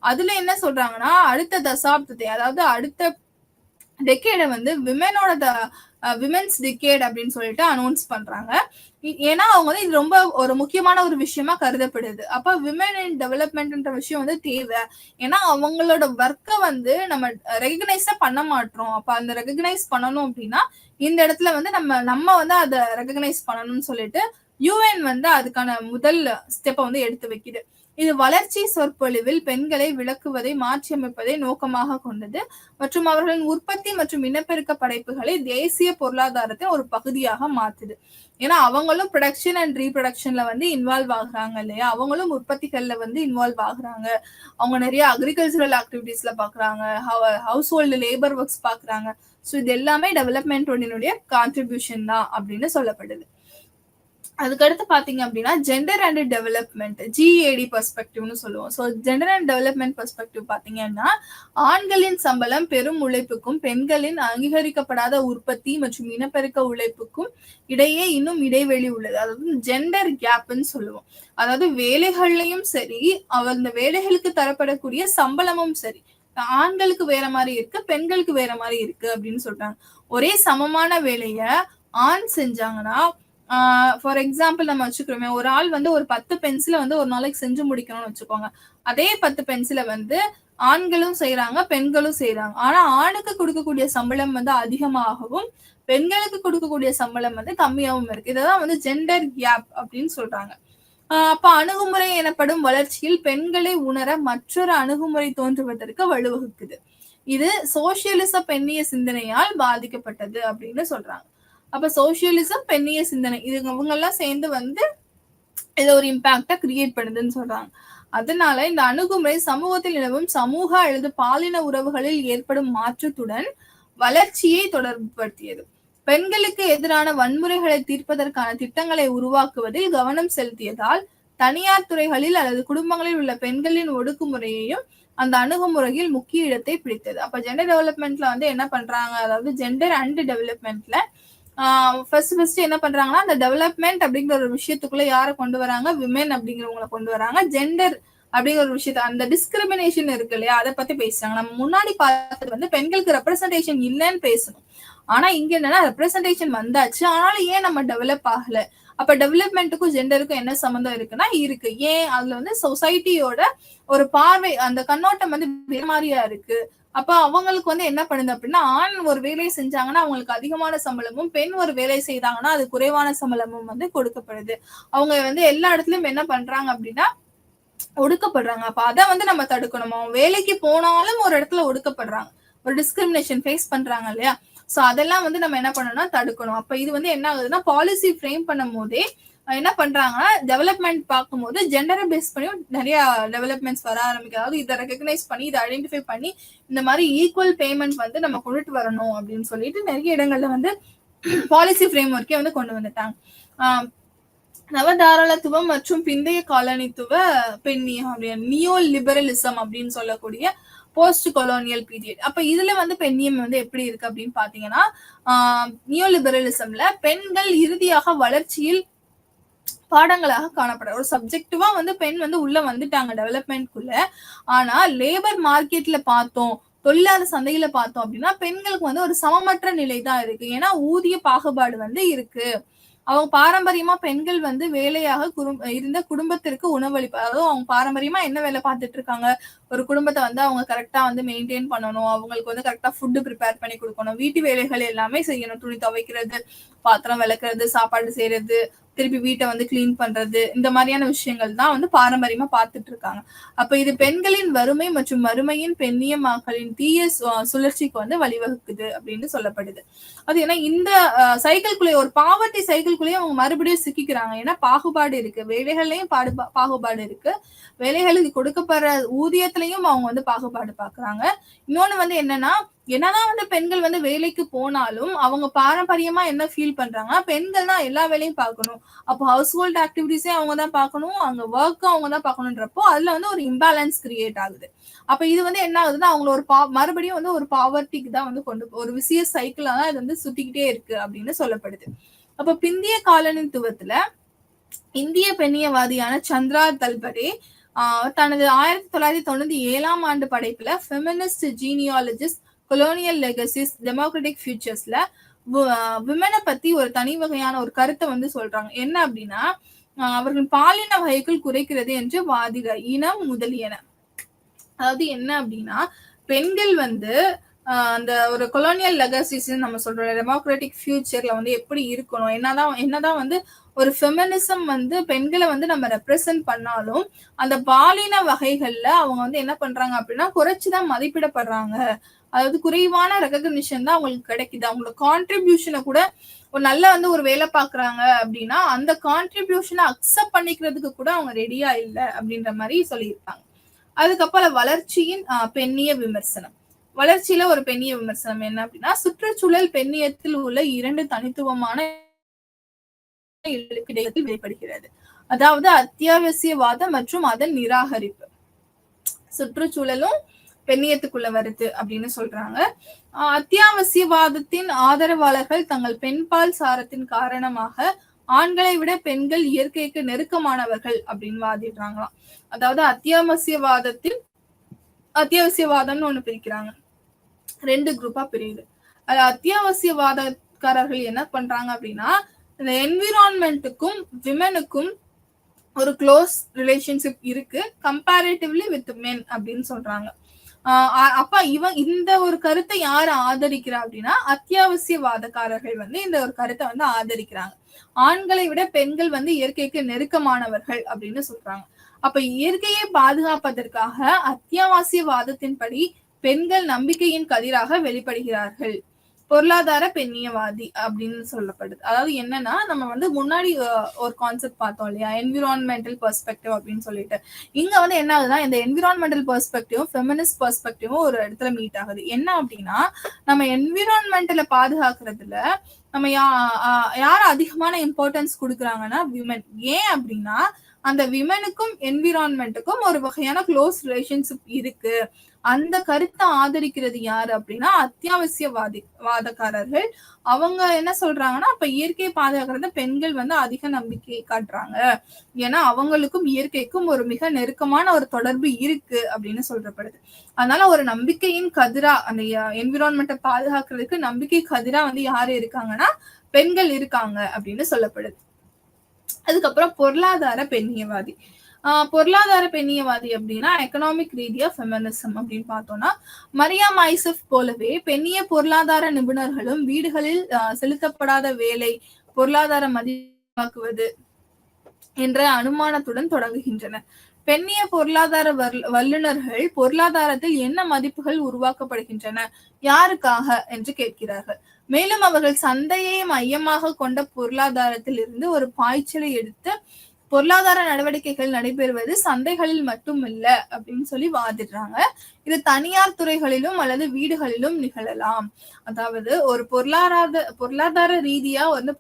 அதுல என்ன சொல்றாங்கன்னா அடுத்த தசாப்தத்தை, அதாவது அடுத்த டெக்கேடை வந்து விமென்ஸ் டிகேட் அப்படின்னு சொல்லிட்டு அனௌன்ஸ் பண்றாங்க. ஏன்னா அவங்க வந்து இது ரொம்ப ஒரு முக்கியமான ஒரு விஷயமா கருதப்படுது. அப்ப விமன் இன் டெவலப்மெண்ட்ன்ற விஷயம் வந்து தேவை. ஏன்னா அவங்களோட ஒர்க்கை வந்து நம்ம ரெகக்னைஸா பண்ண மாட்டோம். அப்ப அந்த ரெகக்னைஸ் பண்ணணும் அப்படின்னா இந்த இடத்துல வந்து நம்ம வந்து அதை ரெகக்னைஸ் பண்ணணும்னு சொல்லிட்டு யுஎன் வந்து அதுக்கான முதல் ஸ்டெப்பை வந்து எடுத்து வைக்குது. இது வளர்ச்சி சொற்பொழிவில் பெண்களை விளக்குவதை மாற்றியமைப்பதை நோக்கமாக கொண்டது மற்றும் அவர்களின் உற்பத்தி மற்றும் இனப்பெருக்க படைப்புகளை தேசிய பொருளாதாரத்தின் ஒரு பகுதியாக மாத்துது. ஏன்னா அவங்களும் ப்ரொடக்ஷன் அண்ட் ரீப்ரொடக்ஷன்ல வந்து இன்வால்வ் ஆகுறாங்க இல்லையா, அவங்களும் உற்பத்திகள்ல வந்து இன்வால்வ் ஆகுறாங்க. அவங்க நிறைய அக்ரிகல்ச்சரல் ஆக்டிவிட்டிஸ்ல பாக்குறாங்க, ஹவுஸ் ஹோல்டு லேபர் ஒர்க்ஸ் பாக்குறாங்க. ஸோ இது எல்லாமே டெவலப்மெண்ட் கான்ட்ரிபியூஷன் தான் அப்படின்னு சொல்லப்படுது. அதுக்கடுத்து பாத்தீங்க அப்படின்னா ஜெண்டர் அண்ட் டெவலப்மெண்ட், ஜிஏடி பெர்ஸ்பெக்டிவ்னு சொல்லுவோம். So gender and development perspective பாத்தீங்கன்னா ஆண்களின் சம்பளம் பெரும் உழைப்புக்கும் பெண்களின் அங்கீகரிக்கப்படாத உற்பத்தி மற்றும் இனப்பெருக்க உழைப்புக்கும் இடையே இன்னும் இடைவெளி உள்ளது. அதாவது ஜெண்டர் கேப்ன்னு சொல்லுவோம். அதாவது வேலைகள்லயும் சரி, அந்த வேலைகளுக்கு தரப்படக்கூடிய சம்பளமும் சரி, ஆண்களுக்கு வேற மாதிரி இருக்கு, பெண்களுக்கு வேற மாதிரி இருக்கு அப்படின்னு சொல்றாங்க. ஒரே சமமான வேலைய ஆண் செஞ்சாங்கன்னா, ஃபார் எக்ஸாம்பிள் நம்ம வச்சுக்கிறோமே, ஒரு ஆள் வந்து ஒரு 10 பென்சிலை வந்து ஒரு நாளைக்கு செஞ்சு முடிக்கணும்னு வச்சுக்கோங்க. அதே 10 பென்சிலை வந்து ஆண்களும் செய்யறாங்க, பெண்களும் செய்யறாங்க. ஆனா ஆணுக்கு கொடுக்கக்கூடிய சம்பளம் வந்து அதிகமாகவும் பெண்களுக்கு கொடுக்கக்கூடிய சம்பளம் வந்து கம்மியாகவும் இருக்கு. இததான் வந்து ஜெண்டர் கேப் அப்படின்னு சொல்றாங்க. அப்ப அணுகுமுறை எனப்படும் வளர்ச்சியில் பெண்களை உணர மற்றொரு அணுகுமுறை தோன்றுவதற்கு வழிவகுக்குது. இது சோசியலிச பெண்ணிய சிந்தனையால் பாதிக்கப்பட்டது அப்படின்னு சொல்றாங்க. அப்ப சோசியலிசம், பெண்ணிய சிந்தனை, இது இவங்க எல்லாம் சேர்ந்து வந்து இதை ஒரு இம்பாக்டா கிரியேட் பண்ணுதுன்னு சொல்றாங்க. அதனால இந்த அணுகுமுறை சமூகத்தில் நிலவும் சமூக அல்லது பாலின உறவுகளில் ஏற்படும் மாற்றத்துடன் வளர்ச்சியை தொடர்புபடுத்தியது. பெண்களுக்கு எதிரான வன்முறைகளை தீர்ப்பதற்கான திட்டங்களை உருவாக்குவதில் கவனம் செலுத்தியதால் தனியார் துறைகளில் அல்லது குடும்பங்களில் உள்ள பெண்களின் ஒடுக்குமுறையையும் அந்த அணுகுமுறையில் முக்கிய இடத்தை பிடித்தது. அப்ப ஜெண்டர் டெவலப்மெண்ட்ல வந்து என்ன பண்றாங்க, அதாவது ஜெண்டர் அண்ட் டெவலப்மெண்ட்ல ஃபர்ஸ்ட் என்ன பண்றாங்கன்னா, அந்த டெவலப்மெண்ட் அப்படிங்கிற ஒரு விஷயத்துக்குள்ள யாரை கொண்டு வராங்க, விமென் அப்படிங்கிறவங்களை கொண்டு வராங்க. ஜெண்டர் அப்படிங்கிற ஒரு விஷயத்த, அந்த டிஸ்கிரிமினேஷன் இருக்கு இல்லையா, அதை பத்தி பேசுறாங்க. நம்ம முன்னாடி பார்த்தது வந்து பெண்களுக்கு ரெப்ரசன்டேஷன் இல்லைன்னு பேசணும். ஆனா இங்க என்னன்னா ரெப்ரசன்டேஷன் வந்தாச்சு, ஆனாலும் ஏன் நம்ம டெவலப் ஆகல? அப்ப டெவலப்மெண்ட்டுக்கும் ஜெண்டருக்கும் என்ன சம்பந்தம் இருக்குன்னா இருக்கு. ஏன்? அதுல வந்து சொசைட்டியோட ஒரு பார்வை, அந்த கண்ணோட்டம் வந்து வேற மாதிரியா இருக்கு. அப்ப அவங்களுக்கு வந்து என்ன பண்ணுது அப்படின்னா, ஆண் ஒரு வேலையை செஞ்சாங்கன்னா அவங்களுக்கு அதிகமான சம்பளமும், பெண் ஒரு வேலை செய்தாங்கன்னா அது குறைவான சம்பளமும் வந்து கொடுக்கப்படுது. அவங்க வந்து எல்லா இடத்துலயும் என்ன பண்றாங்க அப்படின்னா ஒடுக்கப்படுறாங்க. அப்ப அதை வந்து நம்ம தடுக்கணும். அவங்க வேலைக்கு போனாலும் ஒரு இடத்துல ஒடுக்கப்படுறாங்க, ஒரு டிஸ்கிரிமினேஷன் ஃபேஸ் பண்றாங்க இல்லையா. சோ அதெல்லாம் வந்து நம்ம என்ன பண்ணணும்னா தடுக்கணும். அப்ப இது வந்து என்ன ஆகுதுன்னா, பாலிசி ஃப்ரேம் பண்ணும் போதே என்ன பண்றாங்கன்னா, டெவலப்மெண்ட் பார்க்கும்போது ஜெண்டரை பேஸ் பண்ணி நிறைய டெவலப்மெண்ட்ஸ் வர ஆரம்பிக்கும். அதாவது இதை ரெகக்னைஸ் பண்ணி, இதை ஐடென்டிஃபை பண்ணி இந்த மாதிரி ஈக்குவல் பேமெண்ட் வந்து நம்ம கொண்டுட்டு வரணும் அப்படின்னு சொல்லிட்டு நிறைய இடங்கள்ல வந்து பாலிசி ஃப்ரேம் ஒர்க்கே வந்து கொண்டு வந்துட்டாங்க. நவதாராளத்துவம் மற்றும் பிந்தைய காலனித்துவ பெண்ணியம் அப்படின்னு நியோ லிபரலிசம் அப்படின்னு சொல்லக்கூடிய போஸ்ட் கொலோனியல் பீரியட். அப்ப இதுல வந்து பெண்ணியம் வந்து எப்படி இருக்கு அப்படின்னு பாத்தீங்கன்னா, நியோ லிபரலிசம்ல பெண்கள் இறுதியாக வளர்ச்சியில் பாடங்களாக காணப்பட ஒரு சப்ஜெக்டிவா வந்து பெண் வந்து உள்ள வந்துட்டாங்க டெவலப்மெண்ட்குள்ள. ஆனா லேபர் மார்க்கெட்ல பார்த்தோம், தொழிலாளர் சந்தையில பார்த்தோம் அப்படின்னா பெண்களுக்கு வந்து ஒரு சமமற்ற நிலை தான் இருக்கு. ஏன்னா ஊதிய பாகுபாடு வந்து இருக்கு. அவங்க பாரம்பரியமா பெண்கள் வந்து வேலையாக இருந்த குடும்பத்திற்கு உணவளிப்பு, அதாவது அவங்க பாரம்பரியமா என்ன வேலை பார்த்துட்டு இருக்காங்க, ஒரு குடும்பத்தை வந்து அவங்க கரெக்டா வந்து மெயின்டைன் பண்ணணும், அவங்களுக்கு வந்து கரெக்டா ஃபுட்டு ப்ரிப்பேர் பண்ணி கொடுக்கணும், வீட்டு வேலைகள் எல்லாமே செய்யணும், துணி துவைக்கிறது, பாத்திரம் விளக்குறது, சாப்பாடு செய்யறது, திருப்பி வீட்டை வந்து கிளீன் பண்றது, இந்த மாதிரியான விஷயங்கள் தான் வந்து பாரம்பரியமா பார்த்துட்டு இருக்காங்க. அப்ப இது பெண்களின் வறுமை மற்றும் வறுமையின் பெண்ணியமாக்கலின் தீய சுழற்சிக்கு வந்து வழிவகுக்குது அப்படின்னு சொல்லப்படுது. அது ஏன்னா இந்த சைக்கிள்குள்ளேயே, ஒரு பாவர்ட்டி சைக்கிள்குள்ளேயே அவங்க மறுபடியும் சிக்கிக்கிறாங்க. ஏன்னா பாகுபாடு இருக்கு, வேலைகள்லயும் பாகுபாடு இருக்கு, வேலைகளுக்கு கொடுக்கப்படுற ஊதியத்திலையும் அவங்க வந்து பாகுபாடு பாக்குறாங்க. இன்னொன்னு வந்து என்னதான் வந்து பெண்கள் வந்து வேலைக்கு போனாலும் அவங்க பாரம்பரியமா என்ன ஃபீல் பண்றாங்கன்னா, பெண்கள் தான் எல்லா வேலையும் பார்க்கணும், அப்போ ஹவுஸ் ஹோல்ட் ஆக்டிவிட்டிஸே அவங்க தான் பார்க்கணும், அங்க ஒர்க்கும் அவங்க தான் பார்க்கணுன்றப்போ அதுல வந்து ஒரு இம்பேலன்ஸ் கிரியேட் ஆகுது. அப்ப இது வந்து என்ன ஆகுதுன்னா அவங்கள ஒரு மறுபடியும் வந்து ஒரு பாவர்ட்டிக்கு தான் வந்து ஒரு விசிய சைக்கிளா தான் இது வந்து சுத்திக்கிட்டே இருக்கு அப்படின்னு சொல்லப்படுது. அப்ப பிந்திய காலனித்துவத்துல இந்திய பெண்ணியவாதியான சந்திரா தல்பரே தனது 1997 படைப்புல ஃபெமினிஸ்ட் ஜீனியாலஜிஸ்ட் கொலோனியல் லெகசிஸ், டெமோக்ராட்டிக் ஃபியூச்சர்ஸ்ல விமனை பத்தி ஒரு தனி வகையான ஒரு கருத்தை வந்து சொல்றாங்க. என்ன அப்படின்னா, அவர்கள் பாலின வகைக்குள் குறைக்கிறது என்று வாதிட இனம் முதலியன. அதாவது என்ன அப்படின்னா, பெண்கள் வந்து அந்த ஒரு கொலோனியல் லெகசிஸ் நம்ம சொல்றோம், டெமோக்ராட்டிக் ஃபியூச்சர்ல வந்து எப்படி இருக்கணும், என்னதான் வந்து ஒரு ஃபெமினிசம் வந்து பெண்களை வந்து நம்ம ரெப்ரசென்ட் பண்ணாலும் அந்த பாலின வகைகள்ல அவங்க வந்து என்ன பண்றாங்க அப்படின்னா குறைச்சுதான் மதிப்பிடப்படுறாங்க. அதாவது குறைவான ரெகக்னிஷன் தான் அவங்களுக்கு கிடைக்குது. அவங்களோட கான்ட்ரிபியூஷனை கூட ஒரு நல்ல வந்து ஒரு வேலை பாக்குறாங்க அப்படின்னா அந்த கான்ட்ரிபியூஷனை அக்செப்ட் பண்ணிக்கிறதுக்கு கூட அவங்க ரெடியா இல்லை அப்படின்ற மாதிரி சொல்லியிருக்காங்க. அதுக்கப்புறம் வளர்ச்சியின் பெண்ணிய விமர்சனம். வளர்ச்சியில ஒரு பெண்ணிய விமர்சனம் என்ன அப்படின்னா, சுற்றுச்சூழல் பெண்ணியத்தில் உள்ள 2 தனித்துவமான இடையில் வெளிப்படுகிறது. அதாவது அத்தியாவசியவாதம் மற்றும் அதன் நிராகரிப்பு. சுற்றுச்சூழலும் பெண்ணியத்துக்குள்ள வருது அப்படின்னு சொல்றாங்க. அத்தியாவசியவாதத்தின் ஆதரவாளர்கள் தங்கள் பெண்பால் சாரத்தின் காரணமாக ஆண்களை விட பெண்கள் இயற்கைக்கு நெருக்கமானவர்கள் அப்படின்னு வாதிடுறாங்களாம். அதாவது அத்தியாவசியவாதம்னு ஒண்ணு பிரிக்கிறாங்க, 2 குரூப்பா பிரியுது. அது அத்தியாவசியவாதக்காரர்கள் என்ன பண்றாங்க அப்படின்னா, இந்த என்விரான்மெண்ட்டுக்கும் விமனுக்கும் ஒரு க்ளோஸ் ரிலேஷன்ஷிப் இருக்கு கம்பேரிட்டிவ்லி வித் மென் அப்படின்னு சொல்றாங்க. அப்ப இந்த ஒரு கருத்தை யாரு ஆதரிக்கிறா அப்படின்னா, அத்தியாவசியவாதக்காரர்கள் வந்து இந்த ஒரு கருத்தை வந்து ஆதரிக்கிறாங்க. ஆண்களை விட பெண்கள் வந்து இயற்கைக்கு நெருக்கமானவர்கள் அப்படின்னு சொல்றாங்க. அப்ப இயற்கையை பாதுகாப்பதற்காக அத்தியாவசியவாதத்தின்படி பெண்கள் நம்பிக்கையின் கதிராக வெளிப்படுகிறார்கள். பொருளாதார பெண்ணியவாதி அப்படின்னு சொல்லப்படுது. அதாவது என்னன்னா, நம்ம வந்து முன்னாடி ஒரு கான்செப்ட் பார்த்தோம் இல்லையா, என்விரான்மெண்டல் பெர்ஸ்பெக்டிவ் அப்படின்னு சொல்லிட்டு. இங்க வந்து என்ன ஆகுதுன்னா, இந்த என்விரான்மெண்டல் பெர்ஸ்பெக்டிவும் ஃபெமினிஸ்ட் பெர்ஸ்பெக்டிவும் ஒரு இடத்துல மீட் ஆகுது. என்ன அப்படின்னா, நம்ம என்விரான்மெண்டல பாதுகாக்கிறதுல நம்ம யார அதிகமான இம்பார்ட்டன்ஸ் கொடுக்குறாங்கன்னா விமன். ஏன் அப்படின்னா, அந்த விமனுக்கும் என்விரான்மெண்ட்டுக்கும் ஒரு வகையான க்ளோஸ் ரிலேஷன்ஷிப் இருக்கு. அந்த கருத்தை ஆதரிக்கிறது யாரு அப்படின்னா அத்தியாவசியவாதக்காரர்கள். அவங்க என்ன சொல்றாங்கன்னா, அப்ப இயற்கையை பாதுகாக்கிறத பெண்கள் வந்து அதிக நம்பிக்கை காட்டுறாங்க, ஏன்னா அவங்களுக்கும் இயற்கைக்கும் ஒரு மிக நெருக்கமான ஒரு தொடர்பு இருக்கு அப்படின்னு சொல்லப்படுது. அதனால ஒரு நம்பிக்கையின் கதிரா அந்த என்விரான்மெண்ட்டை பாதுகாக்கிறதுக்கு நம்பிக்கை கதிரா வந்து யாரு இருக்காங்கன்னா பெண்கள் இருக்காங்க அப்படின்னு சொல்லப்படுது. அதுக்கப்புறம் பொருளாதார பெண்ணியவாதி. பொருளாதார பெண்ணியவாதி அப்படின்னா எக்கனாமிக் ரீதியா ஃபெமினிசம் அப்படின்னு பார்த்தோம்னா, மரியா மைசெஃப் போலவே பெண்ணிய பொருளாதார நிபுணர்களும் வீடுகளில் செலுத்தப்படாத வேலை பொருளாதார மதிப்பாக்குவது என்ற அனுமானத்துடன் தொடங்குகின்றனர். பெண்ணிய பொருளாதார வல்லுநர்கள் பொருளாதாரத்தில் என்ன மதிப்புகள் உருவாக்கப்படுகின்றன, யாருக்காக என்று கேட்கிறார்கள். மேலும் அவர்கள் சந்தையை மையமாக கொண்ட பொருளாதாரத்தில் இருந்து ஒரு பாய்ச்சலை எடுத்து பொருளாதார நடவடிக்கைகள் நடைபெறுவது சந்தைகளில் மட்டும் இல்ல அப்படின்னு சொல்லி வாதிடுறாங்க. இது தனியார் துறைகளிலும் அல்லது வீடுகளிலும் நிகழலாம். அதாவது ஒரு பொருளாதார ரீதியா வந்து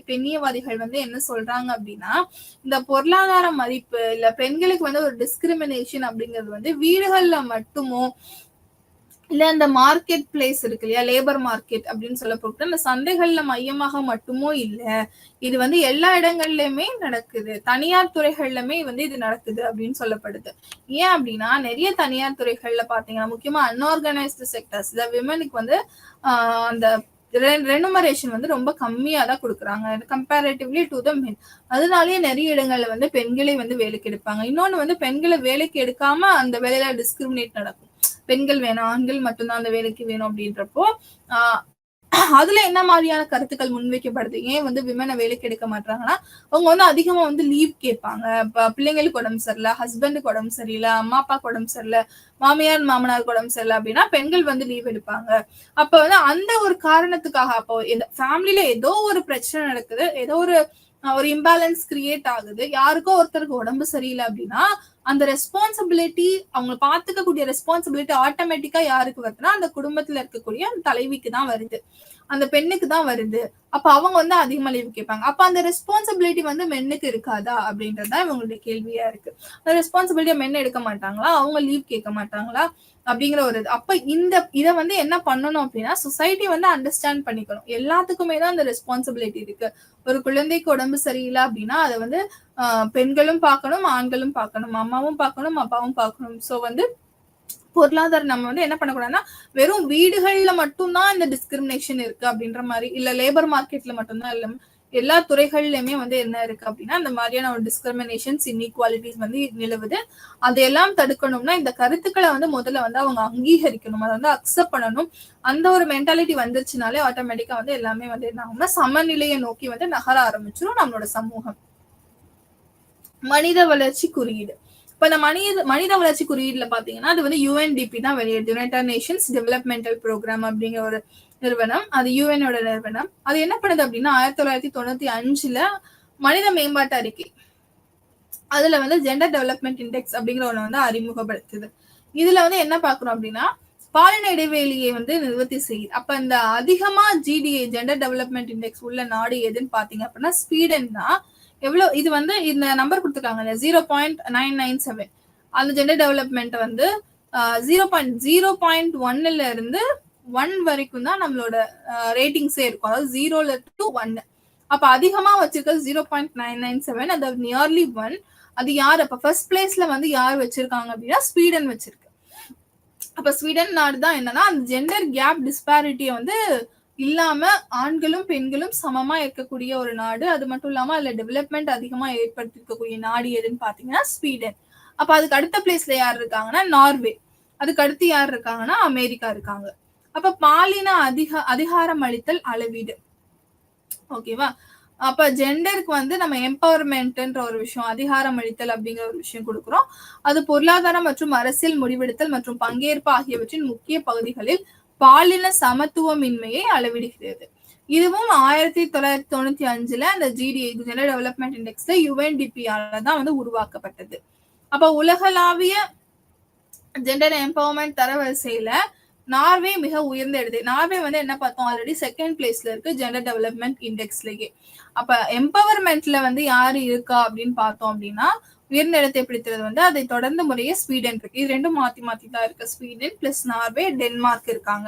பெண்ணியவாதிகள் வந்து என்ன சொல்றாங்க அப்படின்னா, இந்த பொருளாதார மதிப்பு இல்ல பெண்களுக்கு வந்து ஒரு டிஸ்கிரிமினேஷன் அப்படிங்கிறது வந்து வீடுகள்ல மட்டுமோ இல்ல இந்த மார்க்கெட் பிளேஸ் இருக்கு இல்லையா, லேபர் மார்க்கெட் அப்படின்னு சொல்லப்பட்டு அந்த சந்தைகள்ல மையமாக மட்டுமோ இல்ல, இது வந்து எல்லா இடங்கள்லயுமே நடக்குது, தனியார் துறைகள்லுமே வந்து இது நடக்குது அப்படின்னு சொல்லப்படுது. ஏன் அப்படின்னா, நிறைய தனியார் துறைகள்ல பாத்தீங்கன்னா முக்கியமா அன்ஆர்கனைஸ்டு செக்டர்ஸ் விமனுக்கு வந்து அந்த ரெனுமரேஷன் வந்து ரொம்ப கம்மியா தான் கொடுக்குறாங்க கம்பேரிட்டிவ்லி டு த மென். அதனாலேயே நிறைய இடங்கள்ல வந்து பெண்களை வந்து வேலைக்கு எடுப்பாங்க. இன்னொன்னு வந்து பெண்களை வேலைக்கு எடுக்காம அந்த வேலையில டிஸ்கிரிமினேட் நடக்கும். பெண்கள் வேணும், ஆண்கள் மட்டும்தான் அந்த வேலைக்கு வேணும் அப்படின்றப்போ அதுல என்ன மாதிரியான கருத்துக்கள் முன்வைக்கப்படுது, ஏன் வந்து விமனை வேலைக்கு எடுக்க மாட்டாங்கன்னா, அவங்க வந்து அதிகமா வந்து லீவ் கேட்பாங்க. பிள்ளைங்களுக்கு உடம்பு சரியில்லை, ஹஸ்பண்டுக்கு உடம்பு சரியில்லை, அம்மா அப்பாவுக்கு உடம்பு சரியில்லை, மாமியார் மாமனாருக்கு உடம்பு சரியில்லை அப்படின்னா பெண்கள் வந்து லீவ் எடுப்பாங்க. அப்ப வந்து அந்த ஒரு காரணத்துக்காக அப்போ இந்த ஃபேமிலியில ஏதோ ஒரு பிரச்சனை நடக்குது, ஏதோ ஒரு இம்பேலன்ஸ் கிரியேட் ஆகுது, யாருக்கோ ஒருத்தருக்கு உடம்பு சரியில்லை அப்படின்னா அந்த ரெஸ்பான்சிபிலிட்டி, அவங்க பாத்துக்கக்கூடிய ரெஸ்பான்சிபிலிட்டி ஆட்டோமேட்டிக்கா யாருக்கு வருதுன்னா அந்த குடும்பத்துல இருக்கக்கூடிய அந்த தலைவிக்கு தான் வருது, அந்த பெண்ணுக்கு தான் வருது. அப்ப அவங்க வந்து அதிகமா லீவ் கேட்பாங்க. அப்ப அந்த ரெஸ்பான்சிபிலிட்டி வந்து மென்னுக்கு இருக்காதா அப்படின்றதுதான் இவங்களுடைய கேள்வியா இருக்கு. அந்த ரெஸ்பான்சிபிலிட்டியை மென் எடுக்க மாட்டாங்களா, அவங்க லீவ் கேட்க மாட்டாங்களா அப்படிங்கிற ஒரு அப்ப இதை வந்து என்ன பண்ணணும் அப்படின்னா, சொசைட்டி வந்து அண்டர்ஸ்டாண்ட் பண்ணிக்கணும், எல்லாத்துக்குமே தான் அந்த ரெஸ்பான்சிபிலிட்டி இருக்கு. ஒரு குழந்தைக்கு உடம்பு சரியில்லை அப்படின்னா அதை வந்து பெண்களும் பார்க்கணும், ஆண்களும் பார்க்கணும், அம்மாவும் பார்க்கணும், அப்பாவும் பார்க்கணும். சோ வந்து பொருளாதாரம் நம்ம வந்து என்ன பண்ணக்கூடாதுன்னா வெறும் வீடுகள்ல மட்டும்தான் இந்த டிஸ்கிரிமினேஷன் இருக்கு அப்படின்ற மாதிரி, இல்ல லேபர் மார்க்கெட்ல மட்டும்தான் இல்ல, எல்லா துறைகள்லயுமே வந்து என்ன இருக்கு அப்படின்னா அந்த மாதிரியான ஒரு டிஸ்கிரிமினேஷன்ஸ் இன்இக்வாலிட்டிஸ் வந்து நிலவுது. அதையெல்லாம் தடுக்கணும்னா இந்த கருத்துக்களை வந்து முதல்ல வந்து அவங்க அங்கீகரிக்கணும், அதை வந்து அக்செப்ட் பண்ணணும். அந்த ஒரு மென்டாலிட்டி வந்துருச்சுனாலே ஆட்டோமேட்டிக்கா வந்து எல்லாமே வந்து என்ன ஆகும்னா சமநிலையை நோக்கி வந்து நகர ஆரம்பிச்சிடும் நம்மளோட சமூகம். மனித வளர்ச்சி குறியீடு. இப்ப இந்த மனித வளர்ச்சி குறியீடுல பாத்தீங்கன்னா அது வந்து யுஎன்டிபி தான் வெளியிடுது, யுனைடெட் நேஷன்ஸ் டெவலப்மெண்டல் ப்ரோக்ராம் அப்படிங்கிற ஒரு நிறுவனம். அது யுஎனோட நிறுவனம். அது என்ன பண்ணுது அப்படின்னா 1995 மனித மேம்பாட்டு அறிக்கை, அதுல வந்து ஜெண்டர் டெவலப்மெண்ட் இண்டெக்ஸ் அப்படிங்கிற ஒண்ணு வந்து அறிமுகப்படுத்துது. இதுல வந்து என்ன பாக்குறோம் அப்படின்னா பாலின இடைவெளியை வந்து நிவர்த்தி செய்யுது. அப்ப இந்த அதிகமா ஜிடிஏ ஜெண்டர் டெவலப்மெண்ட் இண்டெக்ஸ் உள்ள நாடு எதுன்னு பாத்தீங்க அப்படின்னா ஸ்வீடன் தான். எவ்வளவு இது வந்து இந்த நம்பர் கொடுத்துருக்காங்க 0.997. அந்த ஜெண்டர் டெவலப்மெண்ட் வந்து 0.1ல இருந்து 1 வரைக்கும் தான் நம்மளோட ரேட்டிங்ஸே இருக்கும், அதாவது 0ல to 1. அப்ப அதிகமா வச்சிருக்கிறது 0.997, அது நியர்லி 1. அது யார் அப்ப ஃபர்ஸ்ட் பிளேஸ்ல வந்து யார் வச்சிருக்காங்க அப்படின்னா ஸ்வீடன் வச்சிருக்கு. அப்ப ஸ்வீடன் நாடு தான் என்னன்னா அந்த ஜெண்டர் கேப் டிஸ்பாரிட்டியை வந்து இல்லாம ஆண்களும் பெண்களும் சமமா இருக்கக்கூடிய ஒரு நாடு. அது மட்டும் இல்லாம அதுல டெவலப்மெண்ட் அதிகமா ஏற்படுத்திருக்கக்கூடிய நாடு எதுன்னு பாத்தீங்கன்னா ஸ்வீடன். அப்ப அதுக்கு அடுத்த பிளேஸ்ல யார் இருக்காங்கன்னா நார்வே. அதுக்கு அடுத்து யார் இருக்காங்கன்னா அமெரிக்கா இருக்காங்க. அப்ப பாலின அதிகாரம் அளித்தல் அளவீடு, ஓகேவா? அப்ப ஜெண்டருக்கு வந்து நம்ம எம்பவர்மெண்ட்ன்ற ஒரு விஷயம், அதிகாரம் அளித்தல் அப்படிங்கிற ஒரு விஷயம் கொடுக்குறோம். அது பொருளாதாரம் மற்றும் அரசியல் முடிவெடுத்தல் மற்றும் பங்கேற்பு ஆகியவற்றின் முக்கிய பகுதிகளில் பாலின சமத்துவமின்மையை அளவிடுகிறது. இதுவும் 1995 அந்த ஜிடிஏ ஜெண்டர் டெவலப்மெண்ட் இண்டெக்ஸ்ல யுஎன்டிபியால தான் வந்து உருவாக்கப்பட்டது. அப்ப உலகளாவிய ஜெண்டர் எம்பவர்மெண்ட் தரவரிசையில நார்வே மிக உயர்ந்த இடத்து. நார்வே வந்து என்ன பார்த்தோம், ஆல்ரெடி செகண்ட் பிளேஸ்ல இருக்கு ஜெண்டர் டெவலப்மெண்ட் இண்டெக்ஸ்லயே. அப்ப எம்பவர்மெண்ட்ல வந்து யாரு இருக்கா அப்படின்னு பார்த்தோம் அப்படின்னா உயர்ந்த இடத்தை பிடித்தது வந்து அதை தொடர்ந்து முறையே ஸ்வீடன் இருக்கு. இது ரெண்டும் மாத்தி மாத்தி தான் இருக்கு, ஸ்வீடன் பிளஸ் நார்வே, டென்மார்க் இருக்காங்க.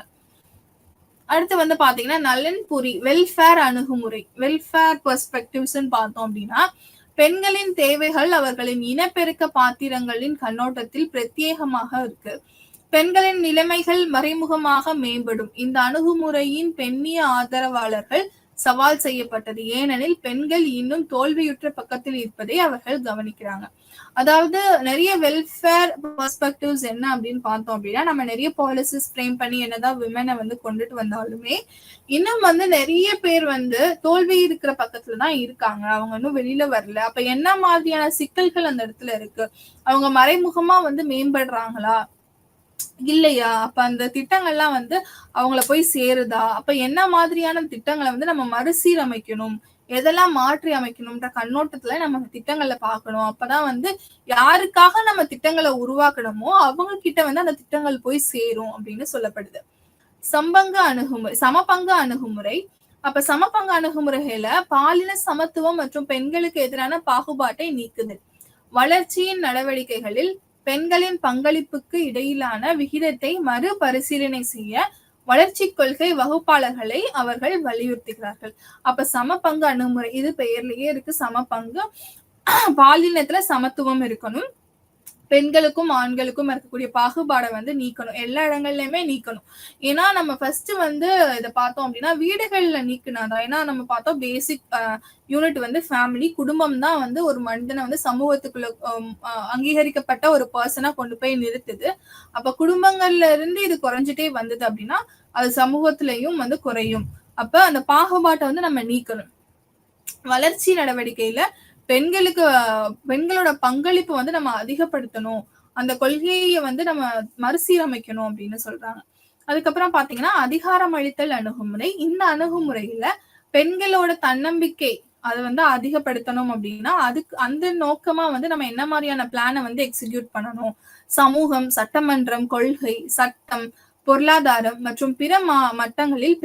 அடுத்து வந்து பாத்தீங்கன்னா நலன்புரி வெல்ஃபேர் அணுகுமுறை, வெல்ஃபேர் பெர்ஸ்பெக்டிவ்ஸ் பார்த்தோம் அப்படின்னா பெண்களின் தேவைகள் அவர்களின் இனப்பெருக்க பாத்திரங்களின் கண்ணோட்டத்தில் பிரத்யேகமாக இருக்கு. பெண்களின் நிலைமைகள் மறைமுகமாக மேம்படும். இந்த அணுகுமுறையின் பெண்ணிய ஆதரவாளர்கள் சவால் செய்யப்பட்டது, ஏனெனில் பெண்கள் இன்னும் தோல்வியுற்ற பக்கத்தில் இருப்பதை அவர்கள் கவனிக்கிறாங்க. அதாவது நிறைய வெல்ஃபேர் பெர்ஸ்பெக்டிவ்ஸ் என்ன அப்படின்னு பார்த்தோம் அப்படின்னா நம்ம நிறைய பாலிசிஸ் ஃப்ரேம் பண்ணி என்னதான் விமனை வந்து கொண்டுட்டு வந்தாலுமே இன்னும் வந்து நிறைய பேர் வந்து தோல்வி இருக்கிற பக்கத்துலதான் இருக்காங்க, அவங்க இன்னும் வெளியில வரல. அப்ப என்ன மாதிரியான சிக்கல்கள் அந்த இடத்துல இருக்கு, அவங்க மறைமுகமா வந்து மேம்படுறாங்களா இல்லையா, அப்ப அந்த திட்டங்கள்லாம் வந்து அவங்கள போய் சேருதா, அப்ப என்ன மாதிரியான திட்டங்களை வந்து நம்ம மறுசீரமைக்கணும், எதெல்லாம் மாற்றி அமைக்கணும்ன்ற கண்ணோட்டத்துல நம்ம திட்டங்களை பார்க்கணும். அப்பதான் வந்து யாருக்காக நம்ம திட்டங்களை உருவாக்கணுமோ அவங்க கிட்ட வந்து அந்த திட்டங்கள் போய் சேரும் அப்படின்னு சொல்லப்படுது. சமபங்கு அணுகுமுறை. அப்ப சமபங்கு அணுகுமுறையில பாலின சமத்துவம் மற்றும் பெண்களுக்கு எதிரான பாகுபாட்டை நீக்குது. வளர்ச்சியின் நடவடிக்கைகளில் பெண்களின் பங்களிப்புக்கு இடையிலான விகிதத்தை மறுபரிசீலனை செய்ய வளர்ச்சி கொள்கை வகுப்பாளர்களை அவர்கள் வலியுறுத்துகிறார்கள். அப்ப சமபங்கு அணுகுமுறை, இது பெயர்லயே இருக்கு சமபங்கு. பாலினத்துல சமத்துவம் இருக்கணும், பெண்களுக்கும் ஆண்களுக்கும் இருக்கக்கூடிய பாகுபாடை வந்து நீக்கணும், எல்லா இடங்கள்லயுமே நீக்கணும். ஏன்னா நம்ம ஃபர்ஸ்ட் வந்து இதை பார்த்தோம் அப்படின்னா வீடுகள்ல நீக்கினாதான். ஏன்னா நம்ம பார்த்தோம் பேசிக் யூனிட் வந்து ஃபேமிலி, குடும்பம் தான் வந்து ஒரு மனிதனை வந்து சமூகத்துக்குள்ள அங்கீகரிக்கப்பட்ட ஒரு பர்சனா கொண்டு போய் நிறுத்துது. அப்ப குடும்பங்கள்ல இருந்து இது குறைஞ்சிட்டே வந்தது அப்படின்னா அது சமூகத்திலையும் வந்து குறையும். அப்ப அந்த பாகுபாட்டை வந்து நம்ம நீக்கணும். வளர்ச்சி நடவடிக்கையில பெண்களோட பங்களிப்பு வந்து நம்ம அதிகப்படுத்தணும், அந்த கொள்கையை வந்து நம்ம மறுசீரமைக்கணும் அப்படின்னு சொல்றாங்க. அதுக்கப்புறம் பாத்தீங்கன்னா அதிகாரம் அளித்தல் அணுகுமுறை. இந்த அணுகுமுறையில பெண்களோட தன்னம்பிக்கை அதை வந்து அதிகப்படுத்தணும் அப்படின்னா அதுக்கு அந்த நோக்கமா வந்து நம்ம என்ன மாதிரியான பிளானை வந்து எக்ஸிக்யூட் பண்ணணும், சமூகம், சட்டமன்றம், கொள்கை, சட்டம், பொருளாதாரம் மற்றும் பிற மட்டங்களில்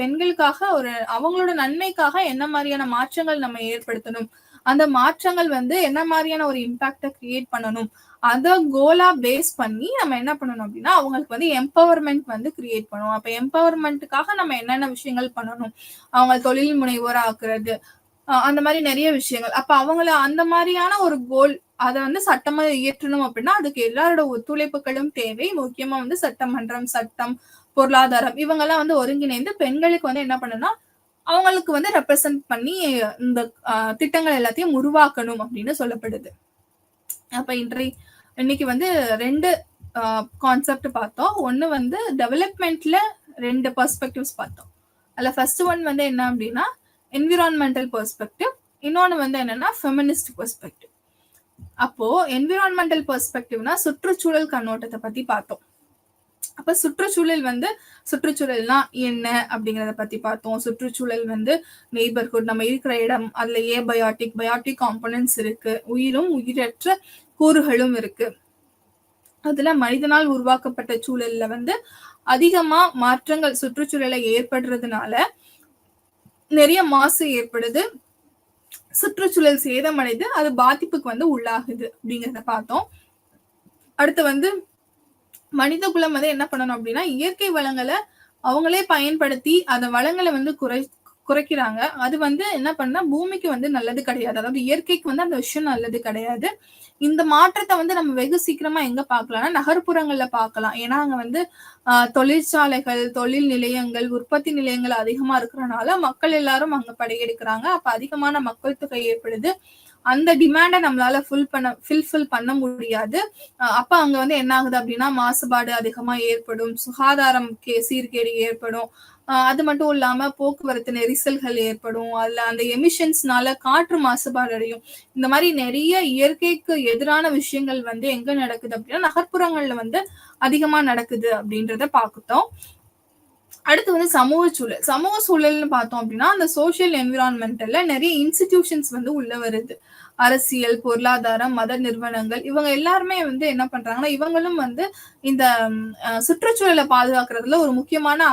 பெண்களுக்காக ஒரு அவங்களோட நன்மைக்காக என்ன மாதிரியான மாற்றங்கள் நம்ம ஏற்படுத்தணும், அந்த மாற்றங்கள் வந்து என்ன மாதிரியான ஒரு இம்பாக்டை கிரியேட் பண்ணணும், அதை கோலா பேஸ் பண்ணி நம்ம என்ன பண்ணணும் அப்படின்னா அவங்களுக்கு வந்து எம்பவர்மெண்ட் வந்து கிரியேட் பண்ணணும். அப்ப எம்பவர்மெண்ட்டுக்காக நம்ம என்னென்ன விஷயங்கள் பண்ணணும், அவங்க தொழில் முனைவோர் ஆக்குறது, அந்த மாதிரி நிறைய விஷயங்கள். அப்ப அவங்கள அந்த மாதிரியான ஒரு கோல் அதை வந்து சட்டமா இயற்றணும் அப்படின்னா அதுக்கு எல்லாரோட ஒத்துழைப்புகளும் தேவை. முக்கியமா வந்து சட்டமன்றம், சட்டம், பொருளாதாரம் இவங்கெல்லாம் வந்து ஒருங்கிணைந்து பெண்களுக்கு வந்து என்ன பண்ணுனா அவங்களுக்கு வந்து ரெப்ரசன்ட் பண்ணி இந்த திட்டங்கள் எல்லாத்தையும் உருவாக்கணும் அப்படின்னு சொல்லப்படுது. அப்ப இன்னைக்கு வந்து 2 கான்செப்ட் பார்த்தோம். ஒன்னு வந்து டெவலப்மெண்ட்ல 2 பெர்ஸ்பெக்டிவ்ஸ் பார்த்தோம். அதுல ஃபர்ஸ்ட் ஒன் வந்து என்ன அப்படின்னா என்விரான்மெண்டல் பெர்ஸ்பெக்டிவ், இன்னொன்னு வந்து என்னன்னா ஃபெமினிஸ்ட் பெர்ஸ்பெக்டிவ். அப்போ என்விரான்மெண்டல் பெர்ஸ்பெக்டிவ்னா சுற்றுச்சூழல் கண்ணோட்டத்தை பத்தி பார்த்தோம். அப்ப சுற்றுச்சூழல்னா என்ன அப்படிங்கறத பத்தி பார்த்தோம். சுற்றுச்சூழல் வந்து நெய்பர்ஹுட், நம்ம இருக்கிற இடம், அதுல பயோட்டிக் காம்பனன்ட்ஸ் இருக்கு, உயிரும் உயிரற்ற கூறுகளும் இருக்கு. அதுல மனிதனால் உருவாக்கப்பட்ட சூழல்ல வந்து அதிகமா மாற்றங்கள் சுற்றுச்சூழலை ஏற்படுறதுனால நிறைய மாசு ஏற்படுது, சுற்றுச்சூழல் சேதமடைது, அது பாதிப்புக்கு வந்து உள்ளாகுது அப்படிங்கிறத பார்த்தோம். அடுத்து வந்து மனித குலம் வந்து என்ன பண்ணணும் அப்படின்னா இயற்கை வளங்களை அவங்களே பயன்படுத்தி அந்த வளங்களை வந்து குறைக்கிறாங்க. அது வந்து என்ன பண்ணா பூமிக்கு வந்து நல்லது கிடையாது, அதாவது இயற்கைக்கு வந்து அந்த விஷயம் நல்லது கிடையாது. இந்த மாற்றத்தை வந்து நம்ம வெகு சீக்கிரமா எங்க பார்க்கலாம்னா நகர்ப்புறங்கள்ல பார்க்கலாம். ஏன்னா அங்க வந்து தொழிற்சாலைகள், தொழில் நிலையங்கள், உற்பத்தி நிலையங்கள் அதிகமா இருக்கிறனால மக்கள் எல்லாரும் அங்க படையெடுக்கிறாங்க. அப்ப அதிகமான மக்கள் தொகை ஏற்படுது. அந்த டிமாண்டை நம்மளால ஃபில்ஃபில் பண்ண முடியாது. அப்ப அங்க வந்து என்ன ஆகுது அப்படின்னா மாசுபாடு அதிகமா ஏற்படும், சுகாதாரம் சீர்கேடு ஏற்படும். அது மட்டும் இல்லாம போக்குவரத்து நெரிசல்கள் ஏற்படும், அதுல அந்த எமிஷன்ஸ்னால காற்று மாசுபாடு அடையும். இந்த மாதிரி நிறைய இயற்கைக்கு எதிரான விஷயங்கள் வந்து எங்க நடக்குது அப்படின்னா நகர்ப்புறங்கள்ல வந்து அதிகமா நடக்குது அப்படின்றத பார்த்துட்டோம். அடுத்து வந்து சமூக சூழல்னு பார்த்தோம் அப்படின்னா அந்த சோசியல் என்விரான்மெண்டல்ல நிறைய இன்ஸ்டிடியூஷன்ஸ் வந்து உள்ள வருது. அரசியல், பொருளாதாரம், மத நிறுவனங்கள் இவங்க எல்லாருமே வந்து என்ன பண்றாங்கன்னா இவங்களும் வந்து இந்த சுற்றுச்சூழலை பாதுகாக்கிறதுல ஒரு முக்கியமான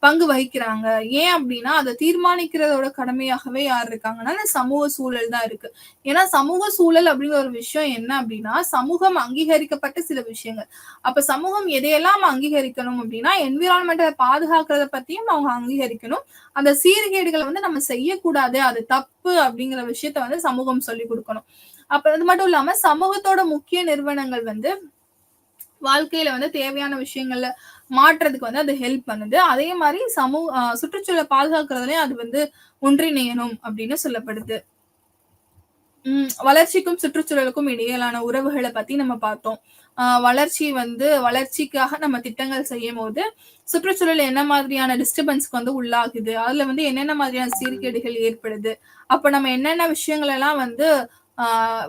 பங்கு வகிக்கிறாங்க. ஏன் அப்படின்னா அதை தீர்மானிக்கிறதோட கடமையாகவே யார் இருக்காங்கன்னா சமூக சூழல் தான் இருக்கு. ஏன்னா சமூக சூழல் அப்படிங்கிற ஒரு விஷயம் என்ன அப்படின்னா சமூகம் அங்கீகரிக்கப்பட்ட சில விஷயங்கள். அப்ப சமூகம் எதையெல்லாம் அங்கீகரிக்கணும் அப்படின்னா என்விரான்மெண்ட்டை பாதுகாக்கிறத பத்தியும் அவங்க அங்கீகரிக்கணும். அந்த சீர்கேடுகளை வந்து நம்ம செய்யக்கூடாது, அது தப்பு அப்படிங்கிற விஷயத்த வந்து சமூகம் சொல்லி கொடுக்கணும். அப்ப அது மட்டும் இல்லாம சமூகத்தோட முக்கிய நிறுவனங்கள் வந்து வாழ்க்கையில வந்து தேவையான விஷயங்கள்ல மாற்றத்துக்கு வந்து அது ஹெல்ப் பண்ணுது. அதே மாதிரி சுற்றுச்சூழலை பாதுகாக்கிறதுலயும் அது வந்து ஒன்றிணையணும் அப்படின்னு சொல்லப்படுது. வளர்ச்சிக்கும் சுற்றுச்சூழலுக்கும் இடையிலான உறவுகளை பத்தி நம்ம பார்த்தோம். வளர்ச்சிக்காக நம்ம திட்டங்கள் செய்யும் போது சுற்றுச்சூழல் என்ன மாதிரியான டிஸ்டர்பன்ஸ்க்கு வந்து உள்ளாகுது, அதுல வந்து என்னென்ன மாதிரியான சீர்கேடுகள் ஏற்படுது, அப்ப நம்ம என்னென்ன விஷயங்கள் எல்லாம் வந்து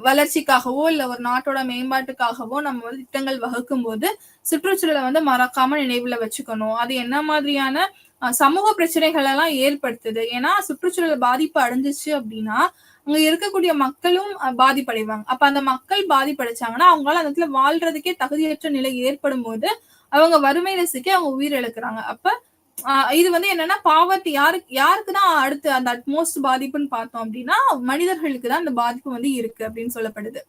வளர்ச்சிக்காகவோ இல்ல ஒரு நாட்டோட மேம்பாட்டுக்காகவோ நம்ம வந்து திட்டங்கள் வகுக்கும் போது சுற்றுச்சூழலை வந்து மறக்காம நினைவுல வச்சுக்கணும். அது என்ன மாதிரியான சமூக பிரச்சனைகள் எல்லாம் ஏற்படுத்துது. ஏன்னா சுற்றுச்சூழல் பாதிப்பு அடைஞ்சிச்சு அப்படின்னா அங்க இருக்கக்கூடிய மக்களும் பாதிப்படைவாங்க. அப்ப அந்த மக்கள் பாதிப்படைச்சாங்கன்னா அவங்களால அந்த இடத்துல வாழ்றதுக்கே தகுதியற்ற நிலை ஏற்படும் போது அவங்க வறுமையில சிக்கி அவங்க உயிர் இழக்கிறாங்க. அப்ப இது வந்து என்னன்னா பாவர்ட்டி யாருக்குதான் அடுத்து அந்த அட்மோஸ்ட் பாதிப்புன்னு பார்த்தோம் அப்படின்னா மனிதர்களுக்கு தான் அந்த பாதிப்பு வந்து இருக்கு அப்படின்னு சொல்லப்படுது.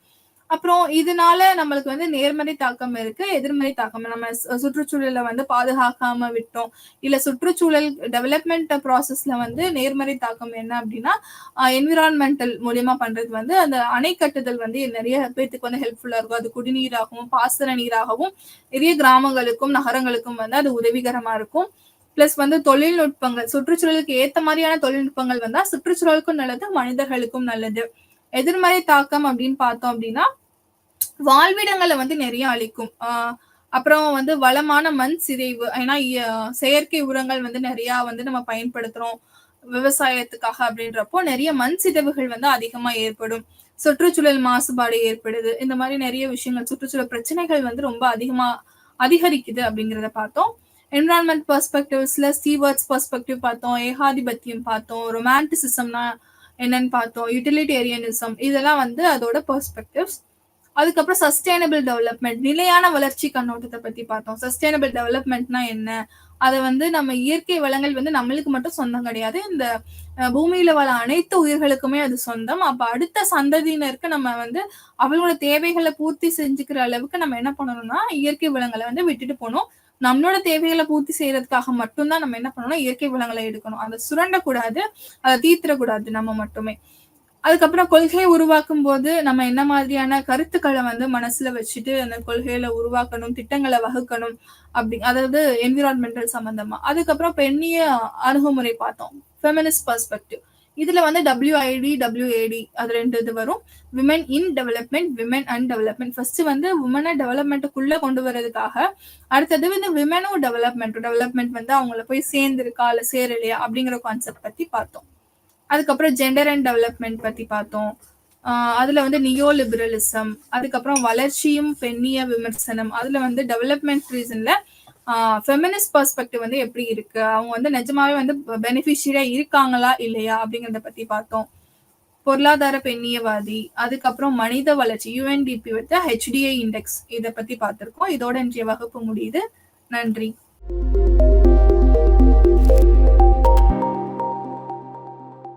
அப்புறம் இதனால நம்மளுக்கு வந்து நேர்மறை தாக்கம் இருக்கு, எதிர்மறை தாக்கம். நம்ம சுற்றுச்சூழலை வந்து பாதுகாக்காம விட்டோம், இல்ல சுற்றுச்சூழல் டெவலப்மெண்ட் ப்ராசஸ்ல வந்து நேர்மறை தாக்கம் என்ன அப்படின்னா என்விரான்மெண்டல் மூலியமா பண்றது வந்து அந்த அணை கட்டுதல் வந்து நிறைய பேருக்கு வந்து ஹெல்ப்ஃபுல்லா இருக்கும். அது குடிநீராகவும் பாசன நீராகவும் நிறைய கிராமங்களுக்கும் நகரங்களுக்கும் வந்து அது உதவிகரமா இருக்கும். பிளஸ் வந்து தொழில்நுட்பங்கள், சுற்றுச்சூழலுக்கு ஏத்த மாதிரியான தொழில்நுட்பங்கள் வந்தா சுற்றுச்சூழலுக்கும் நல்லது, மனிதர்களுக்கும் நல்லது. எதிர்மறை தாக்கம் அப்படின்னு பார்த்தோம் அப்படின்னா வாழ்விடங்களை வந்து நிறைய அழிக்கும். அப்புறம் வந்து வளமான மண் சிதைவு, ஏன்னா செயற்கை உரங்கள் வந்து நிறைய வந்து நம்ம பயன்படுத்துறோம் விவசாயத்துக்காக அப்படின்றப்போ நிறைய மண் சிதைவுகள் வந்து அதிகமா ஏற்படும். சுற்றுச்சூழல் மாசுபாடு ஏற்படுது. இந்த மாதிரி நிறைய விஷயங்கள் சுற்றுச்சூழல் பிரச்சனைகள் வந்து ரொம்ப அதிகரிக்குது அப்படிங்கிறத பார்த்தோம். என்விரான்மெண்ட் பெர்ஸ்பெக்டிவ்ஸ்ல ஸ்டீவர்ட்ஸ் பெர்ஸ்பெக்டிவ் பார்த்தோம், ஏகாதிபத்தியம் பார்த்தோம், ரொமான்டிசிசம்னா என்னன்னு பார்த்தோம், யூட்டிலிட்டேரியனிசம் இதெல்லாம் வந்து அதோட பெர்ஸ்பெக்டிவ்ஸ். அதுக்கப்புறம் சஸ்டைனபிள் டெவலப்மெண்ட், நிலையான வளர்ச்சி கண்ணோட்டத்தை பத்தி பார்த்தோம். சஸ்டைனபிள் டெவலப்மெண்ட்னா என்ன, அதை வந்து நம்ம இயற்கை வளங்கள் வந்து நம்மளுக்கு மட்டும் சொந்தம் கிடையாது, இந்த பூமியில வள அனைத்து உயிர்களுக்குமே அது சொந்தம். அப்ப அடுத்த சந்ததியினருக்கு நம்ம வந்து அவங்களோட தேவைகளை பூர்த்தி செஞ்சுக்கிற அளவுக்கு நம்ம என்ன பண்ணணும்னா இயற்கை வளங்களை வந்து விட்டுட்டு போகணும். நம்மளோட தேவைகளை பூர்த்தி செய்யறதுக்காக மட்டும்தான் நம்ம என்ன பண்ணணும்னா இயற்கை வளங்களை எடுக்கணும். அதை சுரண்டக்கூடாது, அதை தீர்த்திடக்கூடாது நம்ம மட்டுமே. அதுக்கப்புறம் கொள்கையை உருவாக்கும் போது நம்ம என்ன மாதிரியான கருத்துக்களை வந்து மனசுல வச்சுட்டு அந்த கொள்கையில உருவாக்கணும், திட்டங்களை வகுக்கணும் அதாவது என்விரான்மெண்டல் சம்பந்தமா. அதுக்கப்புறம் பெண்ணிய அணுகுமுறை பார்த்தோம், ஃபெமினிஸ்ட் பெர்ஸ்பெக்டிவ். இதுல வந்து WID, WAD அது 2 இது வரும். Women in development, women and development. First வந்து விமனை டெவலப்மெண்ட்டுக்குள்ள கொண்டு வரதுக்காக, அடுத்தது வந்து விமனும் டெவலப்மெண்ட் வந்து அவங்கள போய் சேர்ந்திருக்கா இல்ல சேரலையா அப்படிங்கிற கான்செப்ட் பத்தி பார்த்தோம். அதுக்கப்புறம் ஜெண்டர் அண்ட் டெவலப்மெண்ட் பத்தி பார்த்தோம். அதுல வந்து நியோ லிபரலிசம், அதுக்கப்புறம் வளர்ச்சியும் பெண்ணிய விமர்சனம், அதுல வந்து டெவலப்மெண்ட் ரீசன்ல ஃபெமினிஸ்ட் பெர்ஸ்பெக்டிவ் வந்து எப்படி இருக்கு, அவங்க வந்து நிஜமாவே வந்து பெனிஃபிஷியரியா இருக்காங்களா இல்லையா அப்படிங்கறத பத்தி பார்த்தோம். பொருளாதார பெண்ணியவாதி, அதுக்கப்புறம் மனித வளர்ச்சி UNDP வித் HDI இண்டெக்ஸ், இதை பத்தி பார்த்திருக்கோம். இதோட இன்றைய வகுப்பு முடியுது. நன்றி.